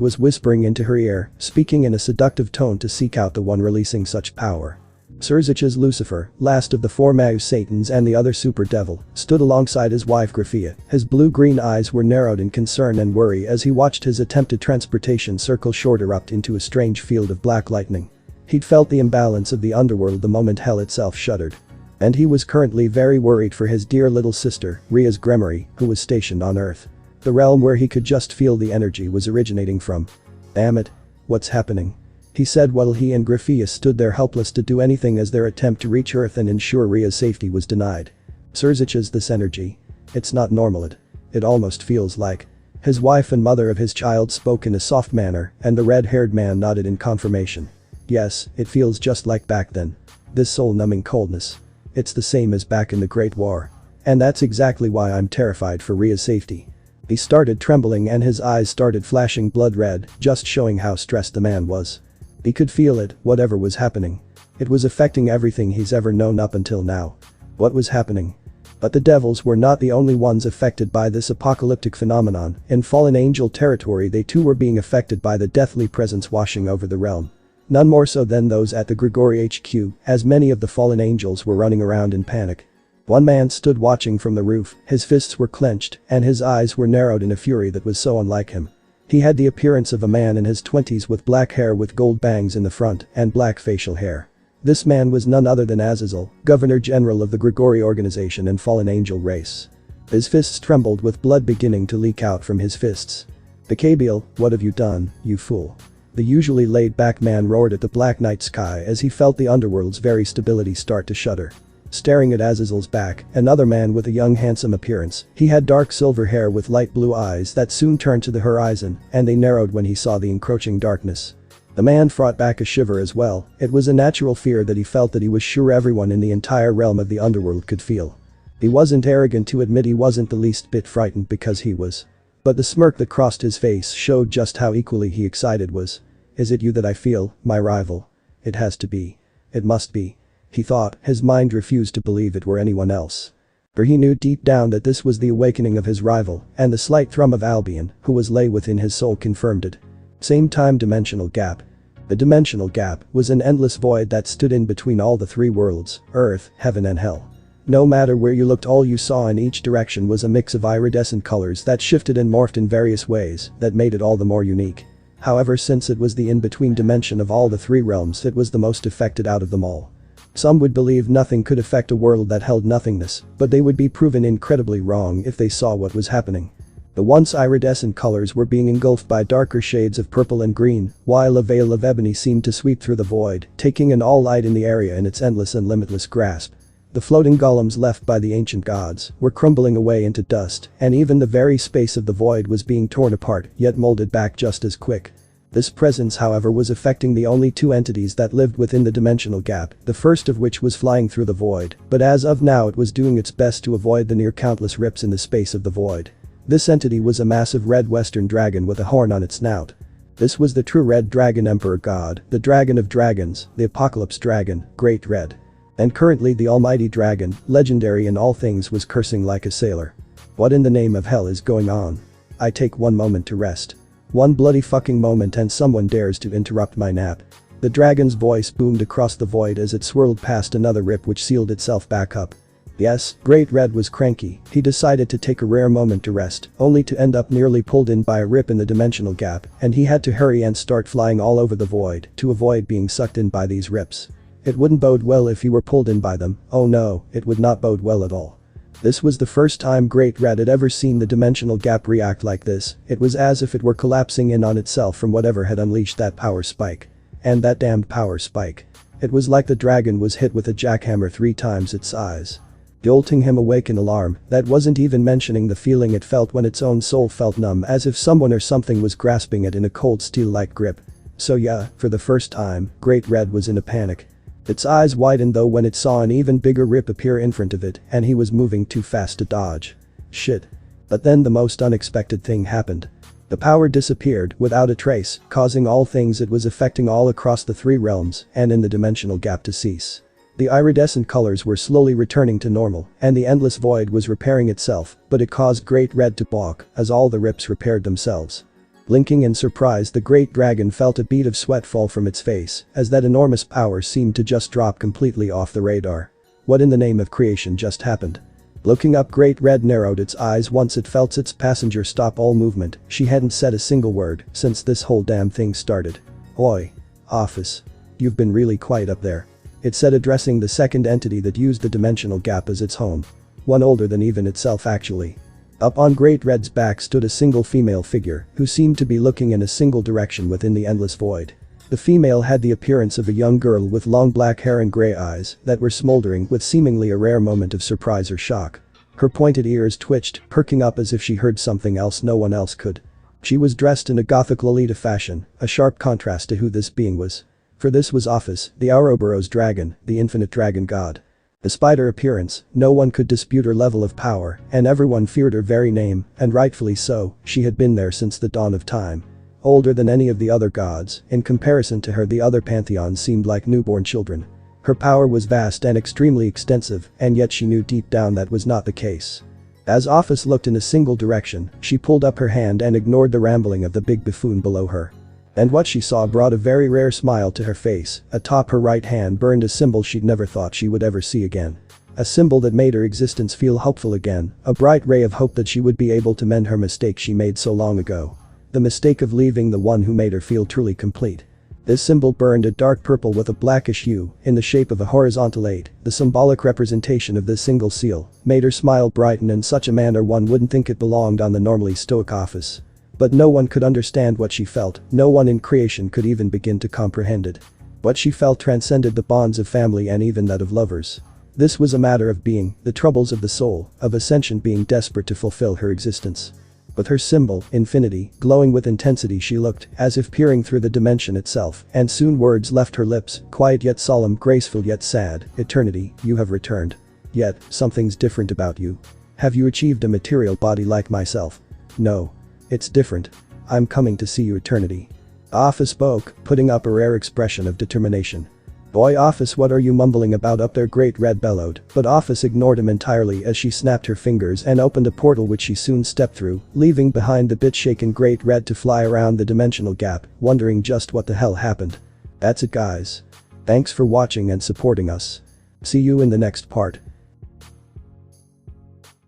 was whispering into her ear, speaking in a seductive tone to seek out the one releasing such power. Surzich's Lucifer, last of the 4 Mau Satans and the other super devil, stood alongside his wife Graphia. His blue-green eyes were narrowed in concern and worry as he watched his attempted transportation circle short erupt into a strange field of black lightning. He'd felt the imbalance of the underworld the moment hell itself shuddered. And he was currently very worried for his dear little sister, Ria's Gremory, who was stationed on Earth. The realm where he could just feel the energy was originating from. Damn it. What's happening? He said while he and Grafia stood there helpless to do anything as their attempt to reach Earth and ensure Ria's safety was denied. Surzich's this energy. It's not normal. It almost feels like. His wife and mother of his child spoke in a soft manner, and the red-haired man nodded in confirmation. Yes, it feels just like back then. This soul-numbing coldness. It's the same as back in the Great War. And that's exactly why I'm terrified for Ria's safety. He started trembling and his eyes started flashing blood red, just showing how stressed the man was. He could feel it, whatever was happening. It was affecting everything he's ever known up until now. What was happening? But the devils were not the only ones affected by this apocalyptic phenomenon. In fallen angel territory they too were being affected by the deathly presence washing over the realm. None more so than those at the Grigori HQ, as many of the fallen angels were running around in panic. One man stood watching from the roof, his fists were clenched, and his eyes were narrowed in a fury that was so unlike him. He had the appearance of a man in his 20s with black hair with gold bangs in the front and black facial hair. This man was none other than Azazel, Governor General of the Grigori organization and fallen angel race. His fists trembled with blood beginning to leak out from his fists. Bakabiel, what have you done, you fool? The usually laid-back man roared at the black night sky as he felt the underworld's very stability start to shudder. Staring at Azazel's back, another man with a young handsome appearance, he had dark silver hair with light blue eyes that soon turned to the horizon, and they narrowed when he saw the encroaching darkness. The man fought back a shiver as well. It was a natural fear that he felt that he was sure everyone in the entire realm of the underworld could feel. He wasn't arrogant to admit he wasn't the least bit frightened because he was. But the smirk that crossed his face showed just how equally he excited was. Is it you that I feel, my rival? It has to be. It must be. He thought, his mind refused to believe it were anyone else. For he knew deep down that this was the awakening of his rival, and the slight thrum of Albion, who was lay within his soul confirmed it. Same time dimensional gap. The dimensional gap was an endless void that stood in between all the three worlds, earth, heaven and hell. No matter where you looked all you saw in each direction was a mix of iridescent colors that shifted and morphed in various ways that made it all the more unique. However, since it was the in-between dimension of all the three realms, it was the most affected out of them all. Some would believe nothing could affect a world that held nothingness, but they would be proven incredibly wrong if they saw what was happening. The once iridescent colors were being engulfed by darker shades of purple and green, while a veil of ebony seemed to sweep through the void, taking in all light in the area in its endless and limitless grasp. The floating golems left by the ancient gods were crumbling away into dust, and even the very space of the void was being torn apart, yet molded back just as quick. This presence, however, was affecting the only two entities that lived within the dimensional gap, the first of which was flying through the void, but as of now it was doing its best to avoid the near countless rips in the space of the void. This entity was a massive red western dragon with a horn on its snout. This was the true red dragon emperor god, the dragon of dragons, the apocalypse dragon, Great Red. And currently the almighty dragon, legendary in all things, was cursing like a sailor. What in the name of hell is going on? I take one moment to rest. One bloody fucking moment and someone dares to interrupt my nap. The dragon's voice boomed across the void as it swirled past another rip which sealed itself back up. Yes, Great Red was cranky. He decided to take a rare moment to rest, only to end up nearly pulled in by a rip in the dimensional gap, and he had to hurry and start flying all over the void to avoid being sucked in by these rips. It wouldn't bode well if he were pulled in by them. Oh no, it would not bode well at all. This was the first time Great Red had ever seen the dimensional gap react like this. It was as if it were collapsing in on itself from whatever had unleashed that power spike. And that damned power spike. It was like the dragon was hit with a jackhammer 3 times its size. Jolting him awake in alarm, that wasn't even mentioning the feeling it felt when its own soul felt numb, as if someone or something was grasping it in a cold steel-like grip. So yeah, for the first time, Great Red was in a panic. Its eyes widened though when it saw an even bigger rip appear in front of it, and he was moving too fast to dodge. Shit. But then the most unexpected thing happened. The power disappeared without a trace, causing all things it was affecting all across the 3 realms and in the dimensional gap to cease. The iridescent colors were slowly returning to normal, and the endless void was repairing itself, but it caused Great Red to balk as all the rips repaired themselves. Blinking in surprise, the great dragon felt a bead of sweat fall from its face, as that enormous power seemed to just drop completely off the radar. What in the name of creation just happened? Looking up, Great Red narrowed its eyes once it felt its passenger stop all movement. She hadn't said a single word since this whole damn thing started. Oi. OPHIS. You've been really quiet up there. It said, addressing the second entity that used the dimensional gap as its home. One older than even itself actually. Up on Great Red's back stood a single female figure who seemed to be looking in a single direction within the endless void. The female had the appearance of a young girl with long black hair and grey eyes that were smoldering with seemingly a rare moment of surprise or shock. Her pointed ears twitched, perking up as if she heard something else no one else could. She was dressed in a gothic Lolita fashion, a sharp contrast to who this being was. For this was OPHIS, the Ouroboros dragon, the infinite dragon god. Despite her appearance, no one could dispute her level of power, and everyone feared her very name, and rightfully so. She had been there since the dawn of time. Older than any of the other gods, in comparison to her the other pantheons seemed like newborn children. Her power was vast and extremely extensive, and yet she knew deep down that was not the case. As OPHIS looked in a single direction, she pulled up her hand and ignored the rambling of the big buffoon below her. And what she saw brought a very rare smile to her face. Atop her right hand burned a symbol she'd never thought she would ever see again. A symbol that made her existence feel hopeful again, a bright ray of hope that she would be able to mend her mistake she made so long ago. The mistake of leaving the one who made her feel truly complete. This symbol burned a dark purple with a blackish hue, in the shape of a horizontal 8, the symbolic representation of this single seal, made her smile brighten in such a manner one wouldn't think it belonged on the normally stoic OPHIS. But no one could understand what she felt, no one in creation could even begin to comprehend it. What she felt transcended the bonds of family and even that of lovers. This was a matter of being, the troubles of the soul, of a sentient being desperate to fulfill her existence. With her symbol, infinity, glowing with intensity she looked, as if peering through the dimension itself, and soon words left her lips, quiet yet solemn, graceful yet sad. Eternity, you have returned. Yet, something's different about you. Have you achieved a material body like myself? No. It's different. I'm coming to see you, eternity. OPHIS spoke, putting up a rare expression of determination. Boy OPHIS, what are you mumbling about up there? Great Red bellowed, but OPHIS ignored him entirely as she snapped her fingers and opened a portal which she soon stepped through, leaving behind the bit-shaken Great Red to fly around the dimensional gap, wondering just what the hell happened. That's it guys. Thanks for watching and supporting us. See you in the next part.